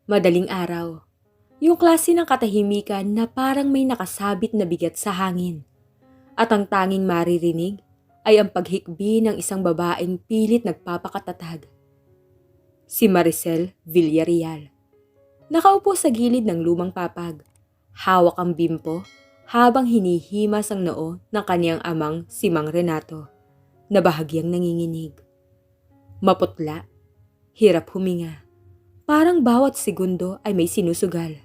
Madaling araw. Yung klase ng katahimikan na parang may nakasabit na bigat sa hangin. At ang tanging maririnig ay ang paghikbi ng isang babaeng pilit nagpapakatatag. Si Maricel Villarreal. Nakaupo sa gilid ng lumang papag. Hawak ang bimpo habang hinihimas ang noo ng kaniyang amang si Mang Renato na bahagyang nanginginig. Maputla, hirap huminga. Parang bawat segundo ay may sinusugal.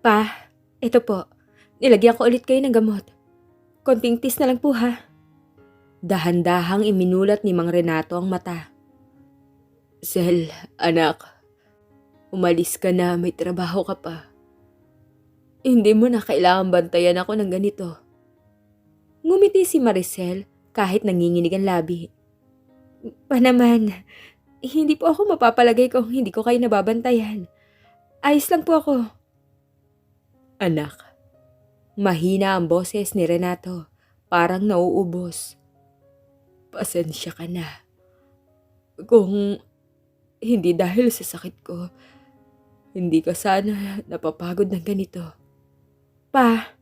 Pa, ito po. Nilagyan ko ulit kayo ng gamot. Konting tis na lang po ha. Dahan-dahang iminulat ni Mang Renato ang mata. Sel, anak. Umalis ka na, may trabaho ka pa. Hindi mo na kailangan bantayan ako ng ganito. Ngumiti si Maricel kahit nanginginig ang labi. Pa naman, hindi po ako mapapalagay kung hindi ko kayo nababantayan. Ayos lang po ako. Anak, mahina ang boses ni Renato, parang nauubos. Pasensya ka na. Kung hindi dahil sa sakit ko, hindi ka sana napapagod ng ganito. Pa,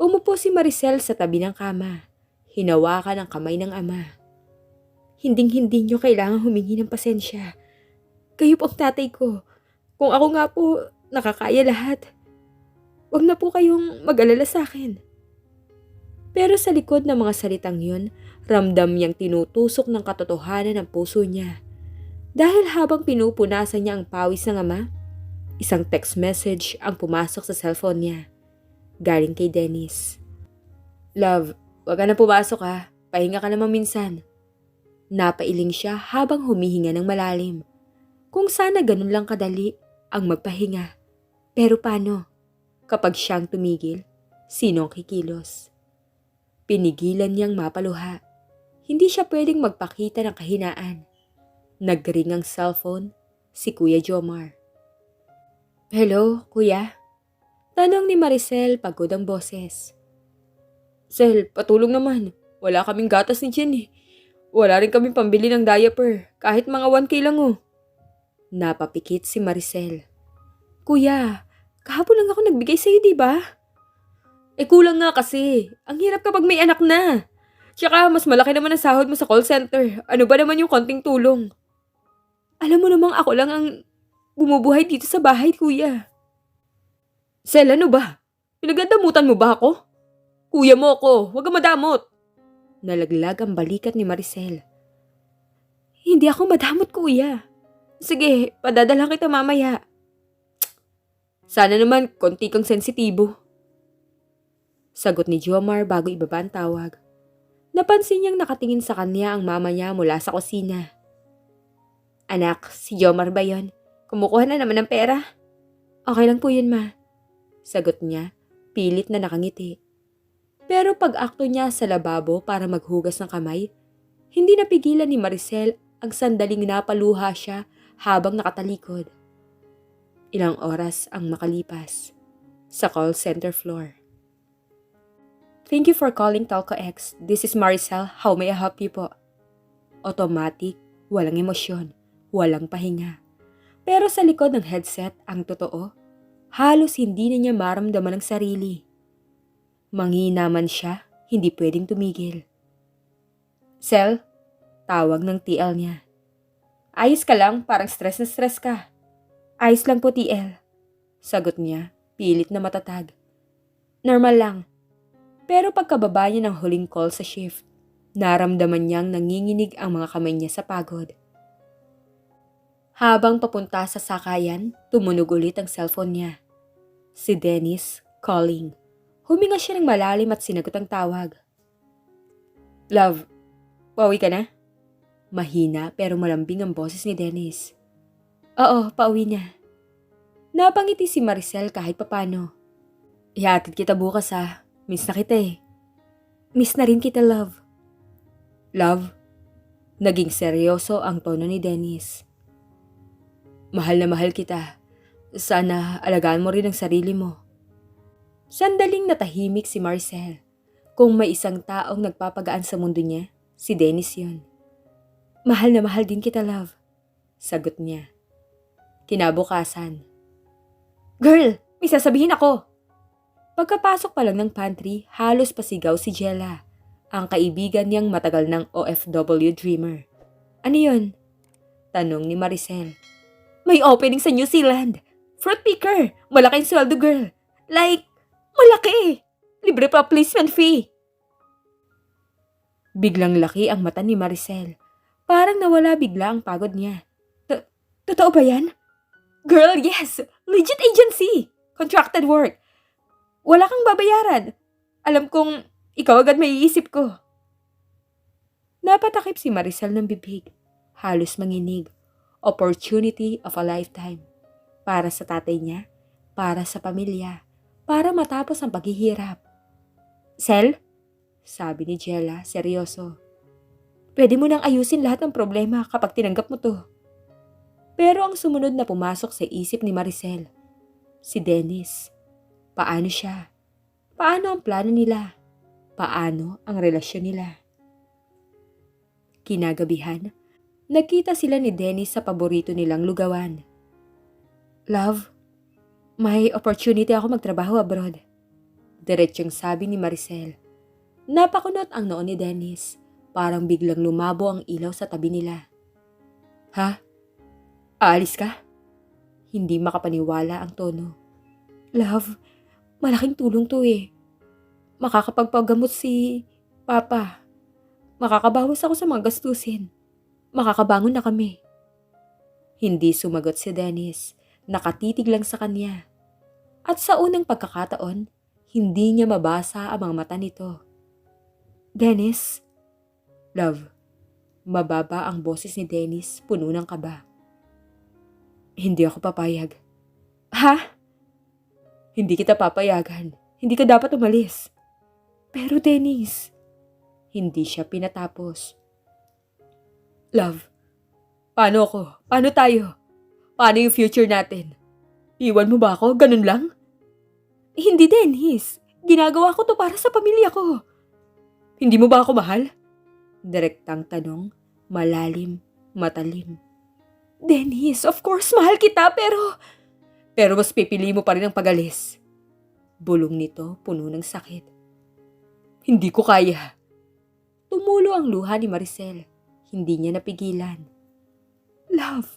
umupo si Maricel sa tabi ng kama. Hinawakan ang kamay ng ama. Hinding-hindi niyo kailangan humingi ng pasensya. Kayo po ang tatay ko. Kung ako nga po, nakakaya lahat. Huwag na po kayong mag-alala sa akin. Pero sa likod ng mga salitang yun, ramdam niyang tinutusok ng katotohanan ng puso niya. Dahil habang pinupunasan niya ang pawis ng ama, isang text message ang pumasok sa cellphone niya. Galing kay Dennis. Love, wag ka na pumasok ha. Pahinga ka naman minsan. Napailing siya habang humihinga ng malalim. Kung sana ganun lang kadali ang magpahinga. Pero paano? Kapag siyang tumigil, sino ang kikilos? Pinigilan niyang mapaluha. Hindi siya pwedeng magpakita ng kahinaan. Nagring ang cellphone, si Kuya Jomar. Hello, Kuya? Tanong ni Maricel pagod ang boses. Sel, patulong naman. Wala kaming gatas ni Jen eh. Wala rin kaming pambili ng diaper, kahit mga 1K lang oh. Napapikit si Maricel. Kuya, kahapon lang ako nagbigay sa'yo, di ba? Kulang nga kasi. Ang hirap kapag may anak na. Tsaka mas malaki naman ang sahod mo sa call center. Ano ba naman yung konting tulong? Alam mo namang ako lang ang bumubuhay dito sa bahay, kuya. Sel, ano ba? Pinagdadamutan mo ba ako? Kuya mo ako, huwag kang madamot. Nalaglag ang balikat ni Maricel. Hindi ako madamot, kuya. Sige, padadala kita mamaya. Sana naman konti kang sensitibo. Sagot ni Jomar bago ibaba ang tawag. Napansin niyang nakatingin sa kanya ang mama niya mula sa kusina. Anak, si Jomar ba yun? Kumukuha na naman ng pera? Okay lang po yun, ma. Sagot niya, pilit na nakangiti. Pero pag-akto niya sa lababo para maghugas ng kamay, hindi napigilan ni Maricel ang sandaling napaluha siya habang nakatalikod. Ilang oras ang makalipas sa call center floor. Thank you for calling Telco X. This is Maricel. How may I help you po? Automatic, walang emosyon, walang pahinga. Pero sa likod ng headset, ang totoo, halos hindi na niya maramdaman ang sarili. Manghina man siya, hindi pwedeng tumigil. Sel, tawag ng TL niya. Ayos ka lang, parang stress na stress ka. Ayos lang po, TL. Sagot niya, pilit na matatag. Normal lang. Pero pagkababa niya ng huling call sa shift, naramdaman niyang nanginginig ang mga kamay niya sa pagod. Habang papunta sa sakayan, tumunog ulit ang cellphone niya. Si Dennis calling. Huminga siya ng malalim at sinagot ang tawag. Love, pauwi ka na? Mahina pero malambing ang boses ni Dennis. Oo, pauwi na. Napangiti si Maricel kahit papano. Ihatid kita bukas ha. Miss na kita eh. Miss na rin kita, love. Love? Naging seryoso ang tono ni Dennis. Mahal na mahal kita. Sana alagaan mo rin ang sarili mo. Sandaling natahimik si Maricel. Kung may isang taong nagpapagaan sa mundo niya, si Dennis yun. Mahal na mahal din kita, love. Sagot niya. Kinabukasan. Girl, may sasabihin ako! Pagkapasok pa lang ng pantry, halos pasigaw si Jella, ang kaibigan niyang matagal ng OFW dreamer. Ano yun? Tanong ni Maricel. May opening sa New Zealand. Fruit picker. Malaking sweldo, girl. Like, malaki. Libre pa placement fee. Biglang laki ang mata ni Maricel. Parang nawala bigla ang pagod niya. Totoo ba yan? Girl, yes. Legit agency. Contracted work. Wala kang babayaran. Alam kong ikaw agad maiisip ko. Napatakip si Maricel ng bibig. Halos manginig. Opportunity of a lifetime. Para sa tatay niya, para sa pamilya, para matapos ang paghihirap. Sel? Sabi ni Jella, seryoso. Pwede mo nang ayusin lahat ng problema kapag tinanggap mo to. Pero ang sumunod na pumasok sa isip ni Maricel, si Dennis. Paano siya? Paano ang plano nila? Paano ang relasyon nila? Kinagabihan, nagkita sila ni Dennis sa paborito nilang lugawan. Love, may opportunity ako magtrabaho abroad. Diretsyong sabi ni Maricel. Napakunot ang noon ni Dennis. Parang biglang lumabo ang ilaw sa tabi nila. Ha? Aalis ka? Hindi makapaniwala ang tono. Love, malaking tulong to eh. Makakapagpagamot si Papa. Makakabawas ako sa mga gastusin. Makakabangon na kami. Hindi sumagot si Dennis. Nakatitig lang sa kanya. At sa unang pagkakataon, hindi niya mabasa ang mga mata nito. Dennis? Love. Mababa ang boses ni Dennis, puno ng kaba. Hindi ako papayag. Ha? Hindi kita papayagan. Hindi ka dapat umalis. Pero Dennis, hindi siya pinatapos. Love, paano ako? Paano tayo? Paano yung future natin? Iwan mo ba ako? Ganun lang? Hindi, Dennis. Ginagawa ko to para sa pamilya ko. Hindi mo ba ako mahal? Direktang tanong, malalim, matalim. Dennis, of course mahal kita pero mas pipili mo pa rin ang pag-alis. Bulong nito, puno ng sakit. Hindi ko kaya. Tumulo ang luha ni Maricel. Hindi niya napigilan. Love,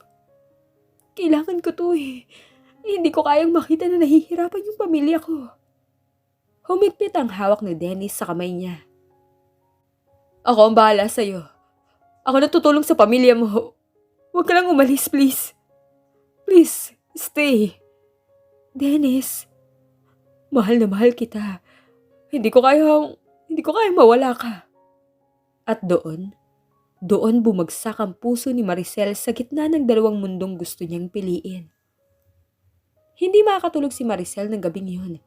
kailangan ko to eh. Hindi ko kayang makita na nahihirapan yung pamilya ko. Humigpit ang hawak ni Dennis sa kamay niya. Ako ang bahala sa'yo. Ako na tutulong sa pamilya mo. Huwag ka lang umalis, please. Please, stay. Dennis, mahal na mahal kita. Hindi ko kayang mawala ka. At doon bumagsak ang puso ni Maricel sa gitna ng dalawang mundong gusto niyang piliin. Hindi makakatulog si Maricel ng gabing yun.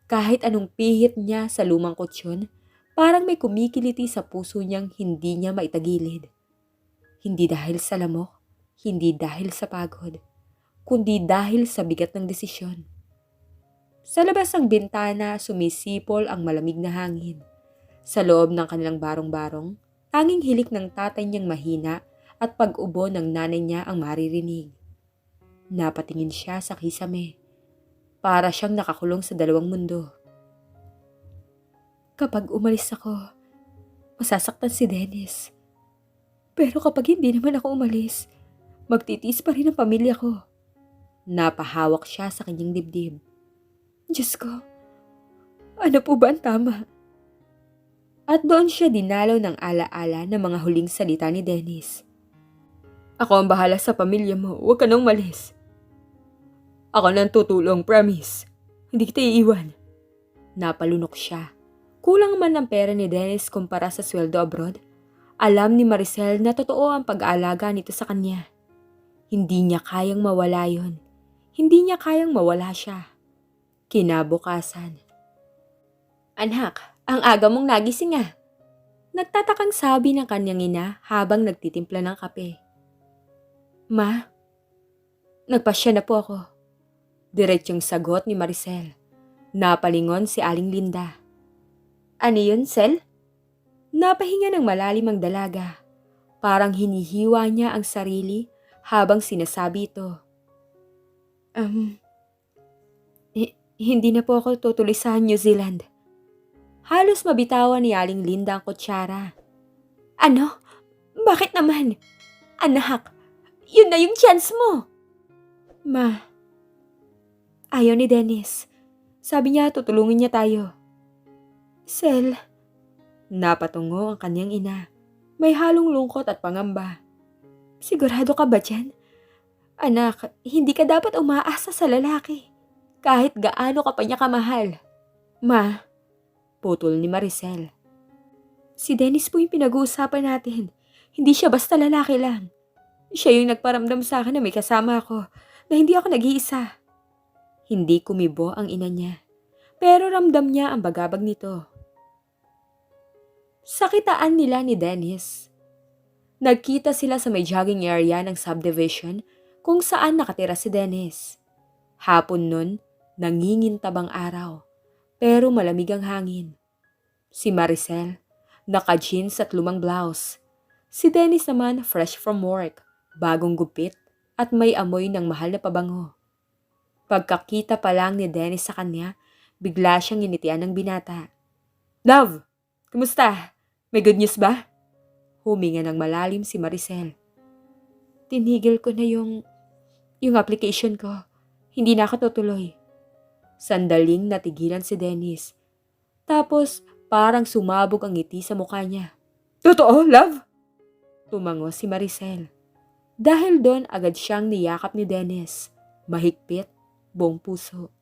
Kahit anong pihit niya sa lumang kutsyon, parang may kumikiliti sa puso niyang hindi niya maitagilid. Hindi dahil sa lamok, hindi dahil sa pagod, kundi dahil sa bigat ng desisyon. Sa labas ng bintana, sumisipol ang malamig na hangin. Sa loob ng kanilang barong-barong, tanging hilik ng tatay niyang mahina at pag-ubo ng nanay niya ang maririnig. Napatingin siya sa kisame. Para siyang nakakulong sa dalawang mundo. Kapag umalis ako, masasaktan si Dennis. Pero kapag hindi naman ako umalis, magtitiis pa rin ang pamilya ko. Napahawak siya sa kanyang dibdib. Diyos ko, ano po ba ang tama? At doon siya dinalaw ng alaala ng mga huling salita ni Dennis. Ako ang bahala sa pamilya mo, huwag ka nang umalis. Ako nang tutulong, promise. Hindi kita iiwan. Napalunok siya. Kulang man ang pera ni Dennis kumpara sa sweldo abroad. Alam ni Maricel na totoo ang pag-aalaga nito sa kanya. Hindi niya kayang mawala yon. Hindi niya kayang mawala siya. Kinabukasan. Anak, ang aga mong nagising ah. Nagtatakang sabi ng kanyang ina habang nagtitimpla ng kape. Ma, nagpasya na po ako. Diretsyong sagot ni Maricel. Napalingon si Aling Linda. Ano yun, Sel? Napahinga ng malalim ang dalaga. Parang hinihiwa niya ang sarili habang sinasabi ito. Um, hindi na po ako tutuloy sa New Zealand. Halos mabitawan ni Aling Linda ang kutsara. Ano? Bakit naman? Anak, yun na yung chance mo. Ma, ayaw ni Dennis. Sabi niya tutulungin niya tayo. Sel, napatungo ang kanyang ina. May halong lungkot at pangamba. Sigurado ka ba dyan? Anak, hindi ka dapat umaasa sa lalaki. Kahit gaano ka pa niya kamahal. Ma, putol ni Maricel. Si Dennis po yung pinag-uusapan natin. Hindi siya basta lalaki lang. Siya yung nagparamdam sa akin na may kasama ako, na hindi ako nag-iisa. Hindi kumibo ang ina niya, pero ramdam niya ang bagabag nito. Sa kitaan nila ni Dennis, nagkita sila sa may jogging area ng subdivision kung saan nakatira si Dennis. Hapon nun, nangingintabang araw, pero malamig ang hangin. Si Maricel, naka-jeans at lumang blouse. Si Dennis naman fresh from work, bagong gupit at may amoy ng mahal na pabango. Pagkakita pa lang ni Dennis sa kanya, bigla siyang initian ng binata. Love, kumusta? May good news ba? Huminga ng malalim si Maricel. Tinigil ko na yung application ko. Hindi na ako tutuloy. Sandaling natigilan si Dennis. Tapos parang sumabog ang ngiti sa mukha niya. Totoo, love? Tumango si Maricel. Dahil doon agad siyang niyakap ni Dennis. Mahigpit, buong puso.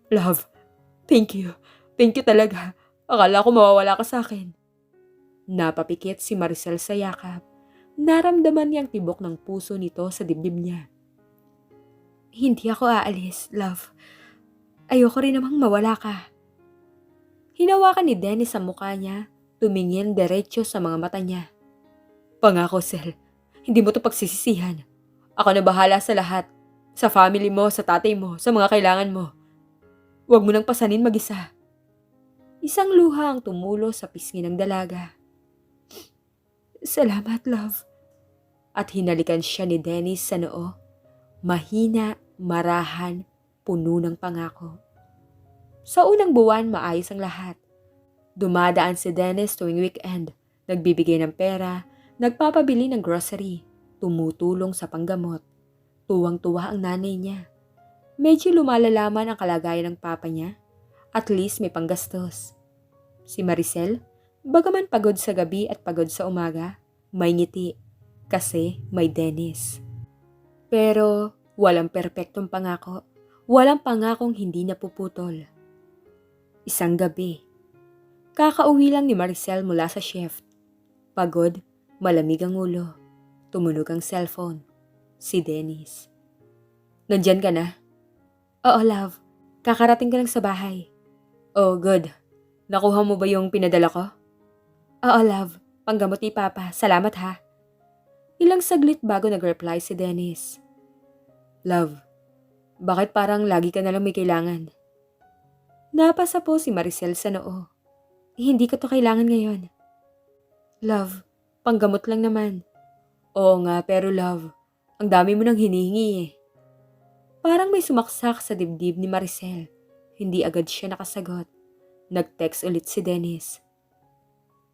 Love, thank you. Thank you talaga. Akala ko mawawala ka sa akin. Napapikit si Maricel sa yakap. Naramdaman niyang tibok ng puso nito sa dibdib niya. Hindi ako aalis, love. Ayoko rin namang mawala ka. Hinawakan ni Dennis ang mukha niya, tumingin diretso sa mga mata niya. Pangako, Sel, hindi mo to pagsisisihan. Ako na bahala sa lahat. Sa family mo, sa tatay mo, sa mga kailangan mo. Huwag mo nang pasanin mag-isa. Isang luha ang tumulo sa pisngi ng dalaga. Salamat, love. At hinalikan siya ni Dennis sa noo. Mahina, marahan, puno ng pangako. Sa unang buwan, maayos ang lahat. Dumadaan si Dennis tuwing weekend. Nagbibigay ng pera, nagpapabili ng grocery, tumutulong sa panggamot. Tuwang-tuwa ang nanay niya. Medyo lumalalaman ang kalagayan ng papa niya. At least may panggastos. Si Maricel, bagaman pagod sa gabi at pagod sa umaga, may ngiti kasi may Dennis. Pero walang perpektong pangako. Walang pangakong hindi napuputol. Isang gabi, kakauwi lang ni Maricel mula sa shift. Pagod, malamig ang ulo. Tumunog ang cellphone. Si Dennis. Nandyan ka na? Oo, love. Kakarating ka lang sa bahay. Oh, good. Nakuha mo ba yung pinadala ko? Oo, love. Panggamot ni Papa. Salamat ha. Ilang saglit bago nag-reply si Dennis. Love, bakit parang lagi ka nalang may kailangan? Napasa po si Maricel sa noo. Hindi ko to kailangan ngayon. Love, panggamot lang naman. Oo nga, pero love, ang dami mo nang hinihingi eh. Parang may sumaksak sa dibdib ni Maricel. Hindi agad siya nakasagot. Nag-text ulit si Dennis.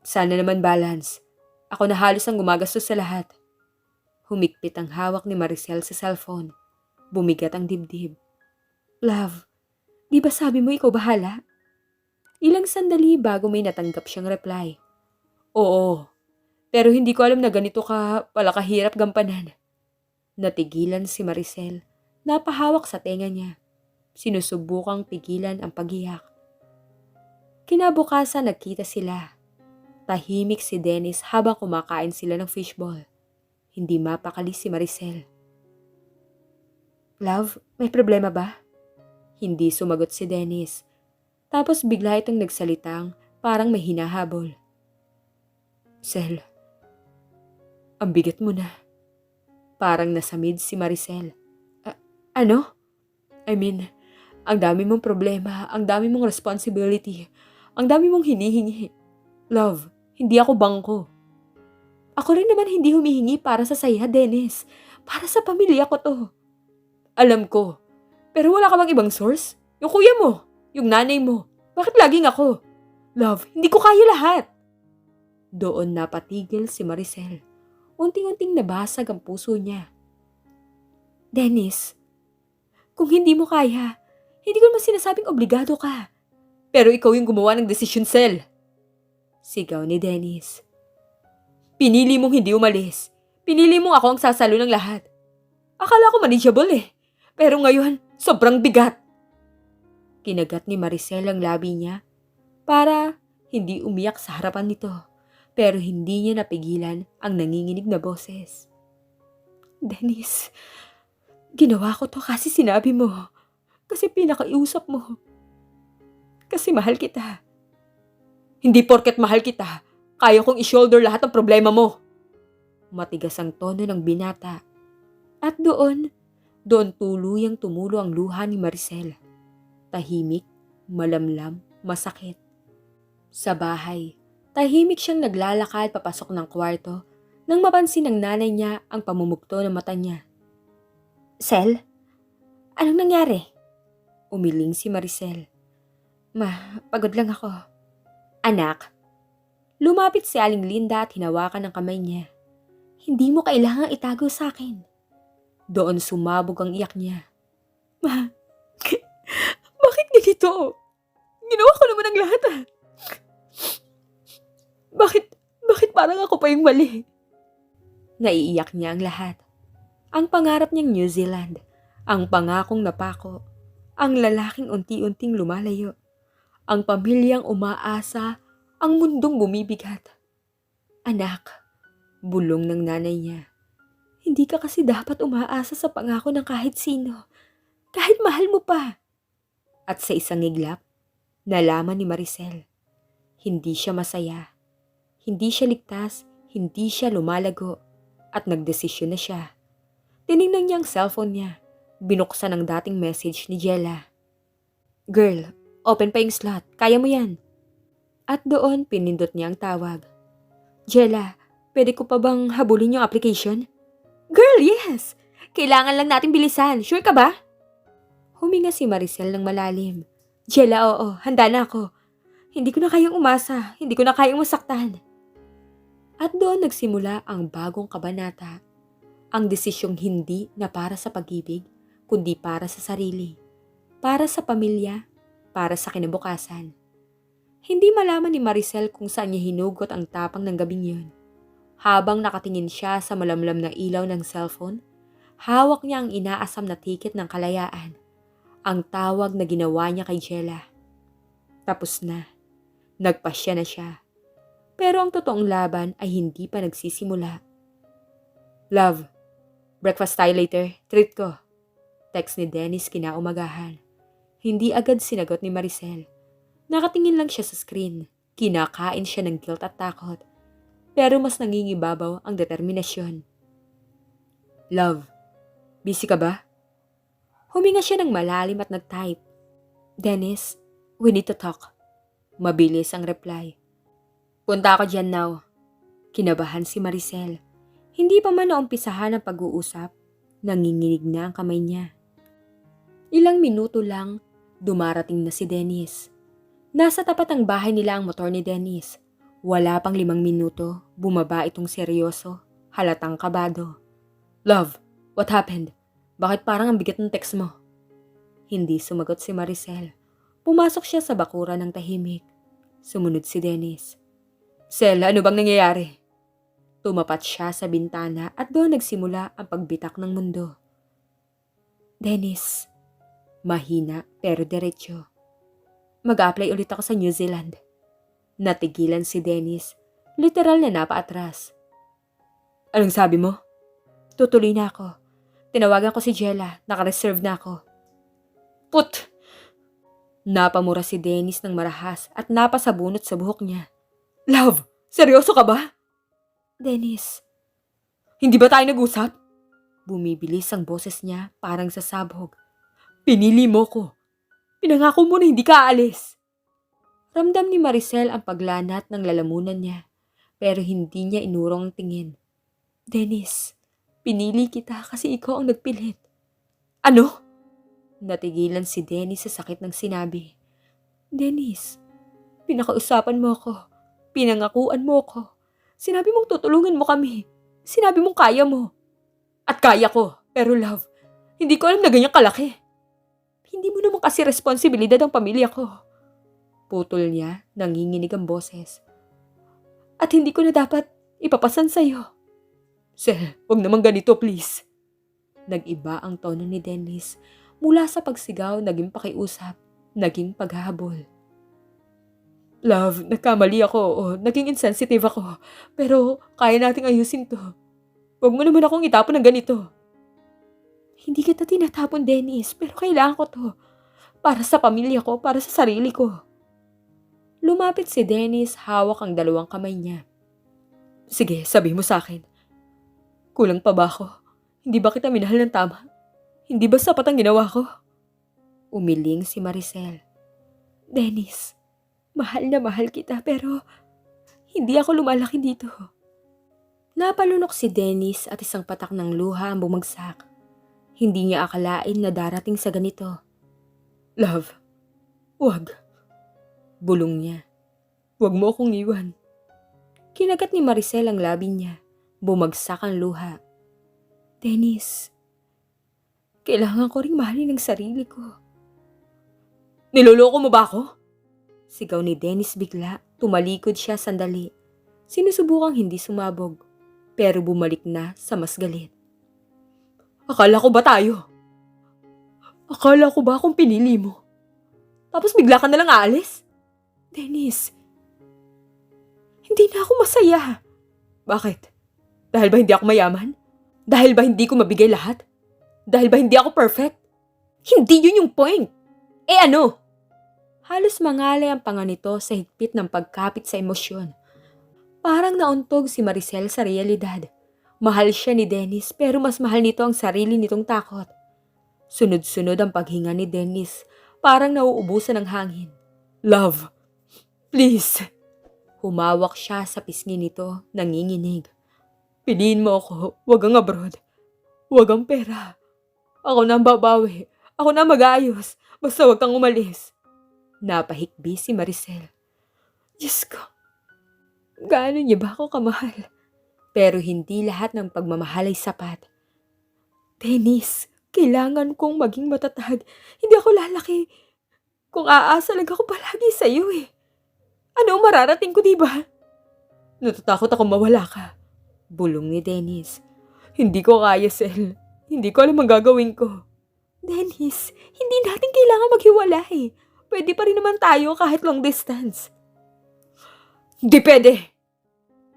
Sana naman balance. Ako na halos ang gumagastos sa lahat. Humigpit ang hawak ni Maricel sa cellphone. Bumigat ang dibdib. Love, di ba sabi mo ikaw bahala? Ilang sandali bago may natanggap siyang reply. Oo, pero hindi ko alam na ganito ka pala kahirap gampanan. Natigilan si Maricel. Napahawak sa tenga niya. Sinusubukang pigilan ang pagiyak. Kinabukasan nagkita sila. Tahimik si Dennis habang kumakain sila ng fishball. Hindi mapakali si Maricel. Love, may problema ba? Hindi sumagot si Dennis. Tapos bigla itong nagsalitang parang may hinahabol. Sel, ang bigat mo na. Parang nasamid si Maricel. Ano? I mean, ang dami mong problema, ang dami mong responsibility, ang dami mong hinihingi. Love, hindi ako bangko. Ako rin naman hindi humihingi para sa saya, Dennis. Para sa pamilya ko to. Alam ko, Pero wala ka bang ibang source? Yung kuya mo, yung nanay mo. Bakit laging ako? Love, hindi ko kaya lahat. Doon napatigil si Maricel. Unting-unting nabasag ang puso niya. Dennis, kung hindi mo kaya, hindi ko naman sinasabing obligado ka. Pero ikaw yung gumawa ng desisyon, Sel. Sigaw ni Dennis. Pinili mong hindi umalis. Pinili mong ako ang sasalo ng lahat. Akala ko manageable eh. Pero ngayon, sobrang bigat. Kinagat ni Maricel ang labi niya para hindi umiyak sa harapan nito. Pero hindi niya napigilan ang nanginginig na boses. Dennis, ginawa ko to kasi sinabi mo. Kasi pinakaiusap mo. Kasi mahal kita. Hindi porket mahal kita, kaya kong i-shoulder lahat ng problema mo. Matigas ang tono ng binata. At doon tuluyang tumulo ang luha ni Maricel. Tahimik, malamlam, masakit. Sa bahay, tahimik siyang naglalakad papasok ng kwarto nang mapansin ng nanay niya ang pamumugto ng mata niya. Sel, anong nangyari? Umiling si Maricel. Pagod lang ako. Anak, lumapit si Aling Linda at hinawakan ang kamay niya. Hindi mo kailangang itago sa akin. Doon sumabog ang iyak niya. Bakit ganito? Ginawa ko naman ang lahat ah. Bakit parang ako pa yung mali? Naiiyak niya ang lahat. Ang pangarap niyang New Zealand, ang pangakong napako, ang lalaking unti-unting lumalayo, ang pamilyang umaasa, ang mundong bumibigat. Anak, bulong ng nanay niya. Hindi ka kasi dapat umaasa sa pangako ng kahit sino, kahit mahal mo pa. At sa isang iglap, nalaman ni Maricel, hindi siya masaya. Hindi siya ligtas, hindi siya lumalago, at nagdesisyon na siya. Tinignan niya ang cellphone niya, binuksan ang dating message ni Jella. Girl, open pa yung slot, kaya mo yan. At doon pinindot niya ang tawag. Jella, pwede ko pa bang habulin yung application? Girl, yes! Kailangan lang natin bilisan, sure ka ba? Huminga si Maricel ng malalim. Jella, oo, handa na ako. Hindi ko na kayang umasa, hindi ko na kayang masaktan. At doon nagsimula ang bagong kabanata. Ang desisyong hindi na para sa pag-ibig, kundi para sa sarili. Para sa pamilya, para sa kinabukasan. Hindi malaman ni Maricel kung saan niya hinugot ang tapang ng gabing yun. Habang nakatingin siya sa malamlam na ilaw ng cellphone, hawak niya ang inaasam na tiket ng kalayaan. Ang tawag na ginawa niya kay Jella. Tapos na. Nagpasya na siya. Pero ang totoong laban ay hindi pa nagsisimula. Love, breakfast tayo later, treat ko. Text ni Dennis kinaumagahan. Hindi agad sinagot ni Maricel. Nakatingin lang siya sa screen. Kinakain siya ng guilt at takot. Pero mas nangingibabaw ang determinasyon. Love, busy ka ba? Huminga siya ng malalim at nag-type. Dennis, we need to talk. Mabilis ang reply. Punta ako dyan now. Kinabahan si Maricel. Hindi pa man naumpisahan ang pag-uusap, nanginginig na ang kamay niya. Ilang minuto lang, dumarating na si Dennis. Nasa tapat ng bahay nila ang motor ni Dennis. Wala pang 5 minuto, bumaba itong seryoso, halatang kabado. Love, what happened? Bakit parang ang bigat ng text mo? Hindi sumagot si Maricel. Pumasok siya sa bakuran ng tahimik. Sumunod si Dennis. Sel, ano bang nangyayari? Tumapat siya sa bintana at doon nagsimula ang pagbitak ng mundo. Dennis, mahina pero diretso. Mag-a-apply ulit ako sa New Zealand. Natigilan si Dennis, literal na napaatras. Anong sabi mo? Tutuloy na ako. Tinawagan ko si Jella, naka-reserve na ako. Put! Napamura si Dennis ng marahas at napasabunot sa buhok niya. Love, seryoso ka ba? Dennis. Hindi ba tayo nag-usap? Bumibilis ang boses niya parang sasabog. Pinili mo ko. Pinangako mo na hindi ka aalis. Ramdam ni Maricel ang paglanat ng lalamunan niya, pero hindi niya inurong ang tingin. Dennis, pinili kita kasi ikaw ang nagpilit. Ano? Natigilan si Dennis sa sakit ng sinabi. Dennis, pinakausapan mo ako. Pinangakuan mo ako. Sinabi mong tutulungan mo kami. Sinabi mong kaya mo. At kaya ko. Pero love, hindi ko alam na ganyan kalaki. Hindi mo naman kasi responsibilidad ang pamilya ko. Putol niya, nanginginig ang boses. At hindi ko na dapat ipapasan sa'yo. Sel, wag naman ganito please. Nag-iba ang tono ni Dennis. Mula sa pagsigaw, naging pakiusap, naging paghahabol. Love, nagkamali ako o naging insensitive ako. Pero kaya nating ayusin to. Huwag mo naman akong itapon ng ganito. Hindi kita tinatapon, Dennis, pero kailangan ko to. Para sa pamilya ko, para sa sarili ko. Lumapit si Dennis, hawak ang dalawang kamay niya. Sige, sabi mo sa akin. Kulang pa ba ako? Hindi ba kita minahal ng tama? Hindi ba sapat ang ginawa ko? Umiling si Maricel. Dennis, mahal na mahal kita pero hindi ako lumalaki dito. Napalunok si Dennis at isang patak ng luha ang bumagsak. Hindi niya akalain na darating sa ganito. Love, wag. Bulong niya. Wag mo akong iwan. Kinagat ni Maricel ang labi niya. Bumagsak ang luha. Dennis, kailangan ko ring mahalin ang sarili ko. Niloloko mo ba ako? Sigaw ni Dennis bigla. Tumalikod siya sandali. Sinusubukang hindi sumabog. Pero bumalik na sa mas galit. Akala ko ba tayo? Akala ko ba akong pinili mo? Tapos bigla ka nalang aalis? Dennis, hindi na ako masaya. Bakit? Dahil ba hindi ako mayaman? Dahil ba hindi ko mabigay lahat? Dahil ba hindi ako perfect? Hindi yun yung point. Eh ano? Halos mangalay ang panga nito sa higpit ng pagkapit sa emosyon. Parang nauntog si Maricel sa realidad. Mahal siya ni Dennis pero mas mahal nito ang sarili nitong takot. Sunod-sunod ang paghinga ni Dennis. Parang nauubusan ng hangin. Love, please. Humawak siya sa pisngi nito, nanginginig. Piliin mo ako, wag ang abroad. Wag ang pera. Ako na ang babawi. Ako na mag-aayos. Basta wag kang umalis. Napahikbi si Maricel. Diyos ko, gaano niya ba ako kamahal? Pero hindi lahat ng pagmamahal ay sapat. Dennis, kailangan kong maging matatag. Hindi ako lalaki. Kung aasa lang ako palagi sa iyo eh. Ano ang mararating ko, diba? Natatakot akong mawala ka. Bulong ni Dennis. Hindi ko kaya, Sel. Hindi ko alam ang gagawin ko. Dennis, hindi natin kailangan maghiwalay. Pwede pa rin naman tayo kahit long distance. Hindi pwede!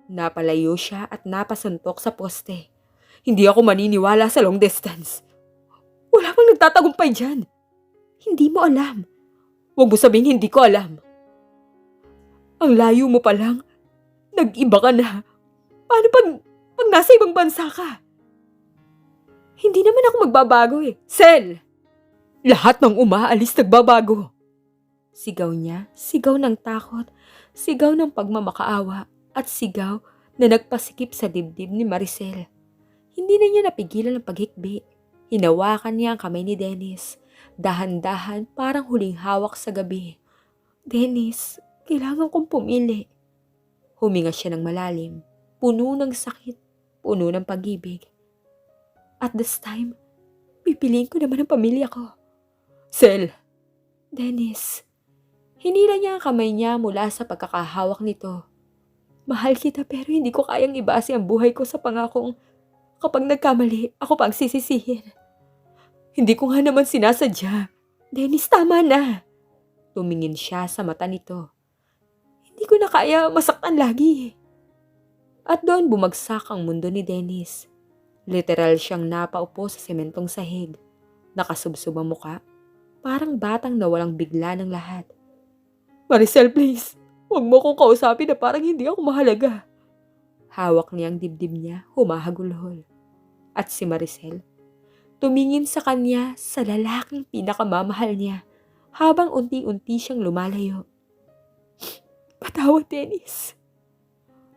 Napalayo siya at napasuntok sa poste. Hindi ako maniniwala sa long distance. Wala bang nagtatagumpay dyan? Hindi mo alam. Huwag mo sabihin hindi ko alam. Ang layo mo pa lang, nag-iba ka na. Paano pag nasa ibang bansa ka? Hindi naman ako magbabago eh. Sel! Lahat ng umaalis nagbabago. Sigaw niya, sigaw ng takot, sigaw ng pagmamakaawa, at sigaw na nagpasikip sa dibdib ni Maricel. Hindi na niya napigilan ang paghikbi. Hinawakan niya ang kamay ni Dennis. Dahan-dahan parang huling hawak sa gabi. Dennis, kailangan kong pumili. Huminga siya ng malalim, puno ng sakit, puno ng pag-ibig. At this time, pipiliin ko naman ang pamilya ko. Sel! Dennis, hinila niya ang kamay niya mula sa pagkakahawak nito. Mahal kita pero hindi ko kayang ibase ang buhay ko sa pangakong kapag nagkamali, ako pang sisisihin. Hindi ko nga naman sinasadya. Dennis, tama na. Tumingin siya sa mata nito. Hindi ko na kaya masaktan lagi. At doon bumagsak ang mundo ni Dennis. Literal siyang napaupo sa sementong sahig. Nakasubsob ang muka. Parang batang nawalang bigla ng lahat. Maricel, please. Huwag mo kong kausapin na parang hindi ako mahalaga. Hawak niya ang dibdib niya, humahagulhol. At si Maricel, tumingin sa kanya sa lalaking pinakamamahal niya habang unti-unti siyang lumalayo. Patawad, Dennis.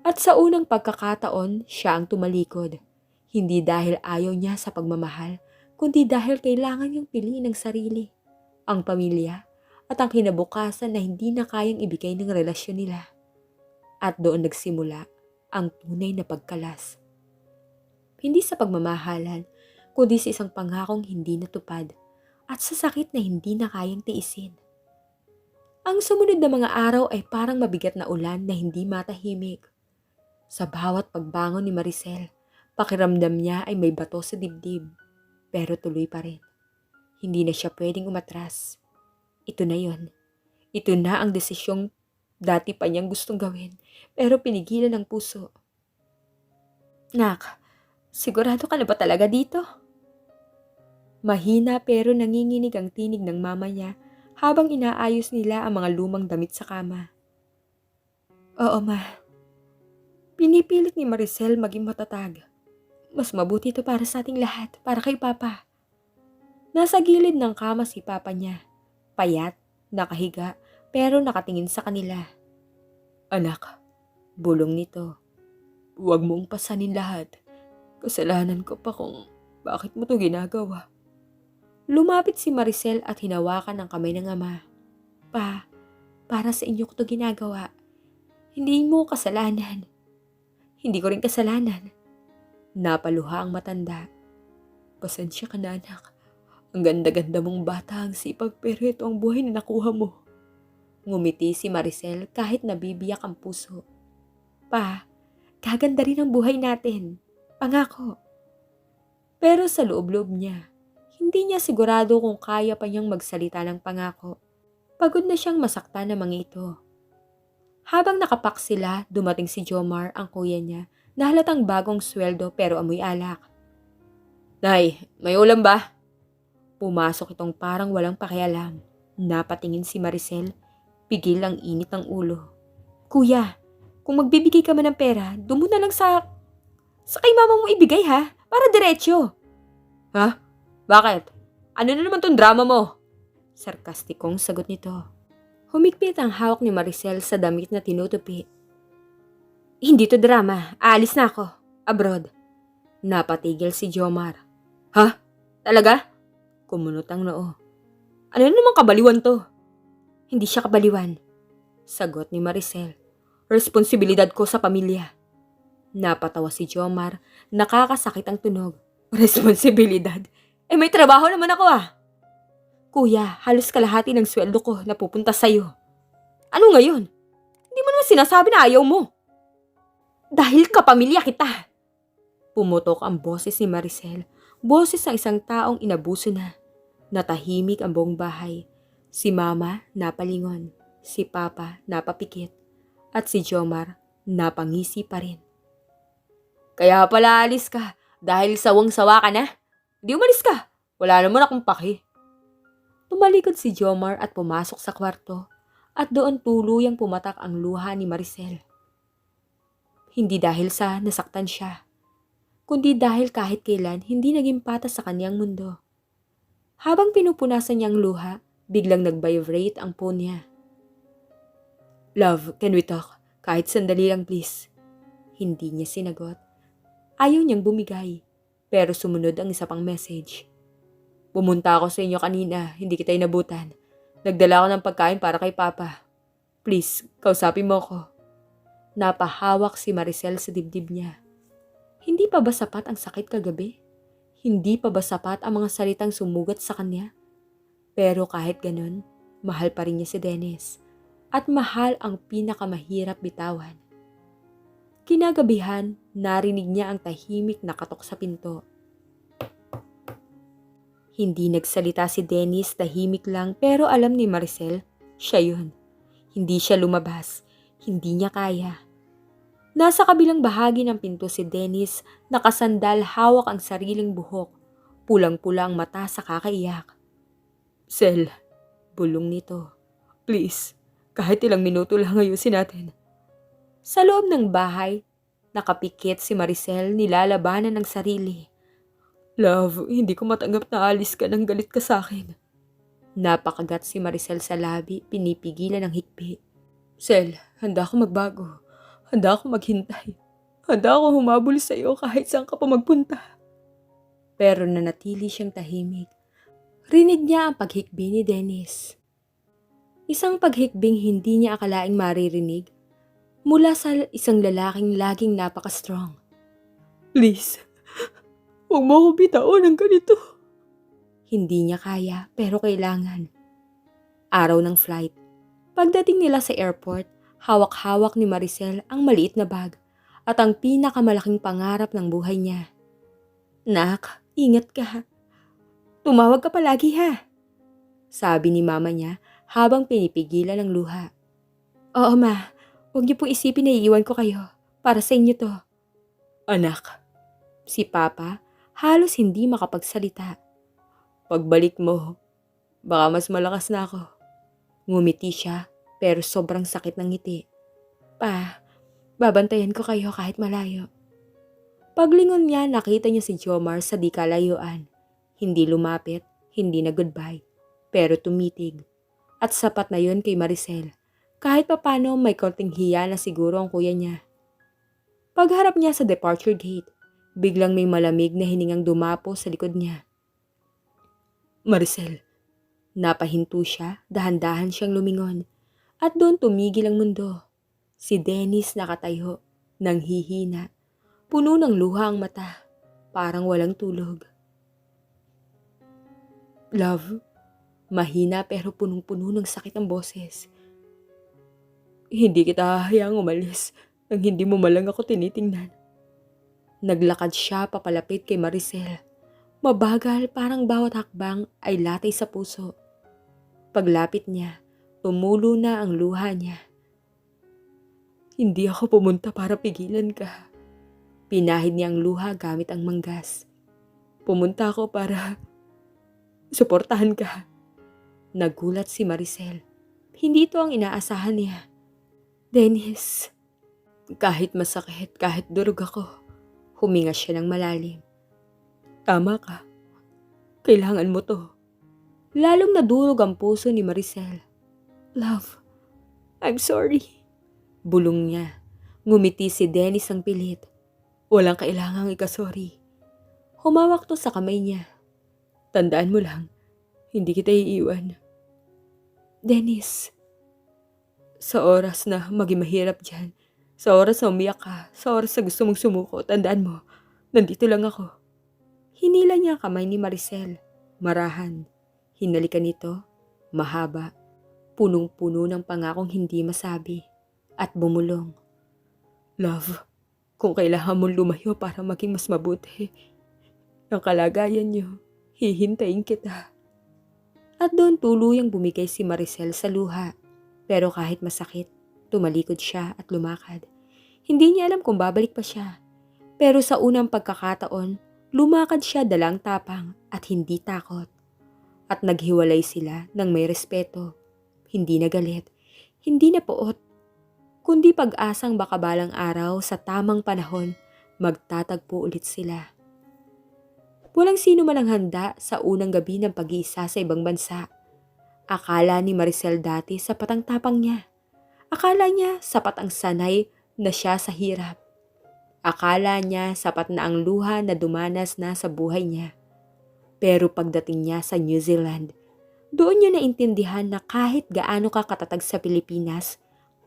At sa unang pagkakataon, siya ang tumalikod. Hindi dahil ayaw niya sa pagmamahal, kundi dahil kailangan niyang piliin ang sarili, ang pamilya, at ang kinabukasan na hindi na kayang ibigay ng relasyon nila. At doon nagsimula ang tunay na pagkalas. Hindi sa pagmamahalan, kundi sa isang pangakong hindi natupad at sa sakit na hindi na kayang tiisin. Ang sumunod na mga araw ay parang mabigat na ulan na hindi matahimik. Sa bawat pagbangon ni Maricel, pakiramdam niya ay may bato sa dibdib, pero tuloy pa rin. Hindi na siya pwedeng umatras. Ito na yon. Ito na ang desisyong dati pa niyang gustong gawin, pero pinigilan ng puso. Nak, sigurado ka na ba talaga dito? Mahina pero nanginginig ang tinig ng mama niya habang inaayos nila ang mga lumang damit sa kama. Oo, ma. Pinipilit ni Maricel maging matatag. Mas mabuti ito para sa ating lahat, para kay Papa. Nasa gilid ng kama si Papa niya. Payat, nakahiga, pero nakatingin sa kanila. Anak, bulong nito. Huwag mong pasanin lahat. Kasalanan ko pa kung bakit mo to ginagawa. Lumapit si Maricel at hinawakan ang kamay ng ama. Pa, para sa inyo ko to ginagawa. Hindi mo kasalanan. Hindi ko rin kasalanan. Napaluha ang matanda. Pasensya ka na, anak. Ang ganda-ganda mong bata, ang sipag, pero ito ang buhay na nakuha mo. Ngumiti si Maricel kahit nabibiyak ang puso. Pa, gaganda rin ang buhay natin. Pangako. Pero sa loob-loob niya, hindi niya sigurado kung kaya pa niyang magsalita ng pangako. Pagod na siyang masaktan ng mga ito. Habang nakapak sila, dumating si Jomar, ang kuya niya, na halatang bagong sweldo pero amoy alak. Nay, may ulam ba? Pumasok itong parang walang pakialam. Napatingin si Maricel, pigil ang init ng ulo. Kuya, kung magbibigay ka man ng pera, doon mo na lang sa kay mama mo ibigay ha, para diretsyo. Ha? Bakit? Ano na naman tong drama mo? Sarkastikong sagot nito. Humigpit ang hawak ni Maricel sa damit na tinutupi. Hindi to drama, aalis na ako. Abroad. Napatigil si Jomar. Ha? Talaga? Kumunot ang noo. Ano naman kabaliwan to? Hindi siya kabaliwan. Sagot ni Maricel. Responsibilidad ko sa pamilya. Napatawa si Jomar, nakakasakit ang tunog. Responsibilidad? May trabaho naman ako ah. Kuya, halos kalahati ng sweldo ko na pupunta sa'yo. Ano ngayon? Hindi mo naman sinasabi na ayaw mo. Dahil kapamilya kita. Pumutok ang boses ni Maricel, boses ng isang taong inabuso na. Natahimik ang buong bahay. Si Mama napalingon, si Papa napapikit, at si Jomar napangisi pa rin. Kaya pala alis ka dahil sawang-sawa ka na? Di umalis ka. Wala naman akong paki. Tumalikod si Jomar at pumasok sa kwarto at doon tuluyang pumatak ang luha ni Maricel. Hindi dahil sa nasaktan siya, kundi dahil kahit kailan hindi naging patas sa kanyang mundo. Habang pinupunasan niyang luha, biglang nag-vibrate ang phone niya. Love, can we talk? Kahit sandali lang please. Hindi niya sinagot. Ayaw niyang bumigay, pero sumunod ang isa pang message. Pumunta ako sa inyo kanina, hindi kita inabutan. Nagdala ako ng pagkain para kay Papa. Please, kausapin mo ako. Napahawak si Maricel sa dibdib niya. Hindi pa ba sapat ang sakit kagabi? Hindi pa ba sapat ang mga salitang sumugat sa kanya? Pero kahit ganun, mahal pa rin niya si Dennis. At mahal ang pinakamahirap bitawan. Kinagabihan, narinig niya ang tahimik na katok sa pinto. Hindi nagsalita si Dennis, tahimik lang, pero alam ni Maricel, siya yun. Hindi siya lumabas, hindi niya kaya. Nasa kabilang bahagi ng pinto si Dennis, nakasandal, hawak ang sariling buhok. Pulang-pula ang mata sa kakaiyak. Sel, bulong nito. Please, kahit ilang minuto lang ayusin natin. Sa loob ng bahay, nakapikit si Maricel, nilalabanan ng sarili. Love, hindi ko matanggap na alis ka nang galit ka sa akin. Napakagat si Maricel sa labi, pinipigilan ng hikbi. Sel, handa ako magbago. Handa ako maghintay. Handa ako humabol sa iyo kahit saan ka pa magpunta. pero nanatili siyang tahimik. Rinig niya ang paghikbi ni Dennis. Isang paghikbing hindi niya akalaing maririnig mula sa isang lalaking laging napaka-strong. Please, huwag mo akong bitaon ng ganito. Hindi niya kaya pero kailangan. Araw ng flight. Pagdating nila sa airport, hawak-hawak ni Maricel ang maliit na bag at ang pinakamalaking pangarap ng buhay niya. Nak, ingat ka. Tumawag ka palagi ha. Sabi ni mama niya habang pinipigilan ng luha. Oo ma, huwag niyo pong isipin na iiwan ko kayo. Para sa inyo to. Anak. Si Papa halos hindi makapagsalita. Pagbalik mo, baka mas malakas na ako. Ngumiti siya pero sobrang sakit ng ngiti. Pa, babantayan ko kayo kahit malayo. Paglingon niya nakita niya si Jomar sa di kalayuan. Hindi lumapit, hindi na goodbye, pero tumitig. At sapat na yun kay Maricel. Kahit papano may konting hiya na siguro ang kuya niya. Pagharap niya sa departure gate, biglang may malamig na hiningang dumapo sa likod niya. Maricel. Napahinto siya, dahan-dahan siyang lumingon. At doon tumigil ang mundo. Si Dennis nakatayo, nanghihina. Puno ng luha ang mata, parang walang tulog. Love, mahina pero punong-puno ng sakit ang boses. Hindi kita hahayaang umalis nang hindi mo malang ako tinitingnan. Naglakad siya papalapit kay Maricel. Mabagal parang bawat hakbang ay latay sa puso. Paglapit niya, tumulo na ang luha niya. Hindi ako pumunta para pigilan ka. Pinahid niya ang luha gamit ang manggas. Pumunta ako para suportahan ka. Nagulat si Maricel. Hindi ito ang inaasahan niya. Dennis, kahit masakit, kahit durog ako, huminga siya ng malalim. Tama ka. Kailangan mo to. Lalong nadurog ang puso ni Maricel. Love, I'm sorry. Bulong niya. Ngumiti si Dennis ang pilit. Walang kailangang ikasorry. Humawak to sa kamay niya. Tandaan mo lang, hindi kita iiwan. Dennis, sa oras na maging mahirap dyan, sa oras na umiyak ka, sa oras na gusto mong sumuko, tandaan mo, nandito lang ako. Hinila niya ang kamay ni Maricel. Marahan. Hinalikan nito. Mahaba. Punong-puno ng pangakong hindi masabi. At bumulong. Love, kung kailangan mong lumayo para maging mas mabuti, ang kalagayan niyo, hihintayin kita. At doon tuluyang bumigay si Maricel sa luha. Pero kahit masakit, tumalikod siya at lumakad. Hindi niya alam kung babalik pa siya. Pero sa unang pagkakataon, lumakad siya dalang tapang at hindi takot. At naghiwalay sila ng may respeto. Hindi na galit, hindi na poot, kundi pag-asang baka balang araw sa tamang panahon, magtatagpo ulit sila. Walang sino man ang handa sa unang gabi ng pag-iisa sa ibang bansa. Akala ni Maricel dati sapat ang tapang niya. Akala niya sapat ang sanay na siya sa hirap. Akala niya sapat na ang luha na dumanas na sa buhay niya. Pero pagdating niya sa New Zealand, doon niya naintindihan na kahit gaano ka katatag sa Pilipinas,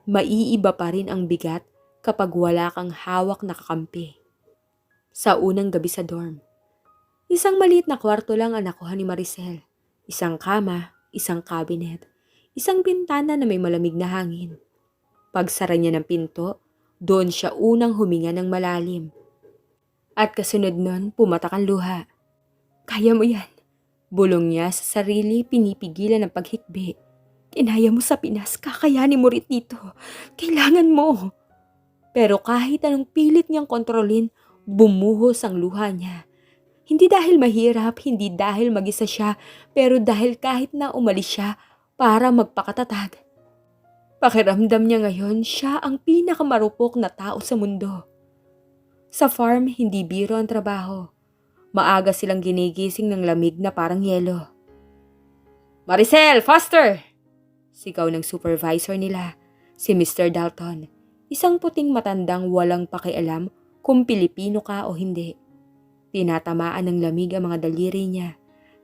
maiiba pa rin ang bigat kapag wala kang hawak na kakampi. Sa unang gabi sa dorm, isang maliit na kwarto lang ang nakuha ni Maricel. Isang kama, isang cabinet, isang bintana na may malamig na hangin. Pagsara niya ng pinto, doon siya unang huminga ng malalim. At kasunod nun, pumatak ang luha. Kaya mo yan. Bulong niya sa sarili, pinipigilan ang paghikbi. Kinaya mo sa Pinas, kakayanin mo rin dito. Kailangan mo. Pero kahit anong pilit niyang kontrolin, bumuhos ang luha niya. Hindi dahil mahirap, hindi dahil mag-isa siya, pero dahil kahit na umalis siya para magpakatatag. Pakiramdam niya ngayon, siya ang pinakamarupok na tao sa mundo. Sa farm, hindi biro ang trabaho. Maaga silang ginigising ng lamig na parang yelo. Maricel, faster! Sigaw ng supervisor nila, si Mr. Dalton. Isang puting matandang walang pakialam kung Pilipino ka o hindi. Tinatamaan ng lamig ang mga daliri niya.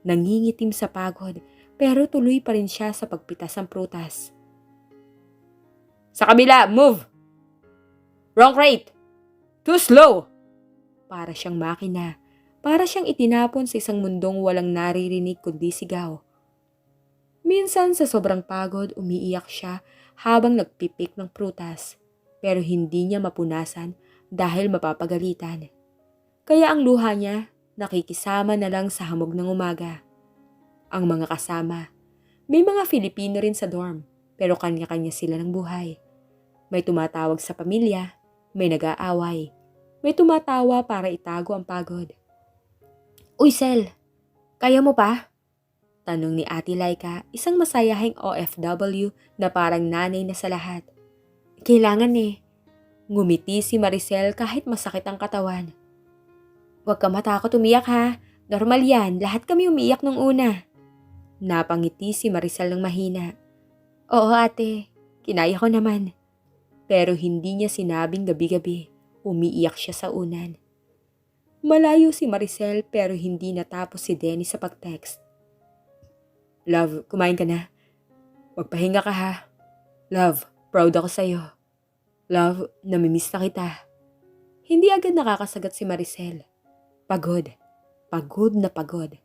Nangingitim sa pagod pero tuloy pa rin siya sa pagpitas ng prutas. Sa kabila, move! Wrong crate! Too slow! Para siyang makina. Para siyang itinapon sa isang mundong walang naririnig kundi sigaw. Minsan sa sobrang pagod, umiiyak siya habang nagpipik ng prutas. Pero hindi niya mapunasan dahil mapapagalitan. Kaya ang luha niya, nakikisama na lang sa hamog ng umaga. Ang mga kasama, may mga Filipino rin sa dorm, pero kanya-kanya sila ng buhay. May tumatawag sa pamilya, may nag-aaway, may tumatawa para itago ang pagod. Uy Sel, kaya mo pa? Tanong ni Ate Laika, isang masayahing OFW na parang nanay na sa lahat. Kailangan eh. Ngumiti si Maricel kahit masakit ang katawan. Huwag ka matakot umiyak ha. Normal yan, lahat kami umiyak nung una. Napangiti si Maricel ng mahina. Oo ate, kinaya ko naman. Pero hindi niya sinabing gabi-gabi, umiiyak siya sa unan. Malayo si Maricel pero hindi natapos si Dennis sa pag-text. Love, kumain ka na. Magpahinga ka ha. Love, proud ako sa'yo. Love, namimiss na kita. Hindi agad nakakasagot si Maricel. Pagod. Pagod na pagod.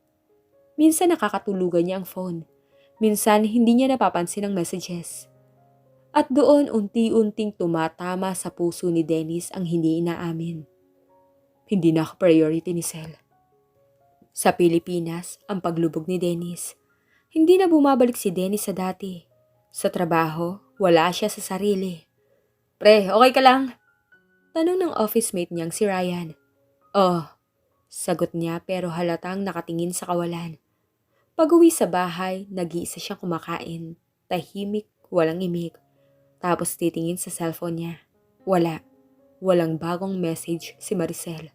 Minsan nakakatulugan niya ang phone. Minsan hindi niya napapansin ang messages. At doon unti-unting tumatama sa puso ni Dennis ang hindi inaamin. Hindi na ako priority ni Sel. Sa Pilipinas, ang paglubog ni Dennis. Hindi na bumabalik si Dennis sa dati. Sa trabaho, wala siya sa sarili. Pre, okay ka lang? Tanong ng office mate niyang si Ryan. Oh, sagot niya pero halatang nakatingin sa kawalan. Pag-uwi sa bahay, nag-iisa siyang kumakain. Tahimik, walang imik. Tapos titingin sa cellphone niya. Wala. Walang bagong message si Maricel.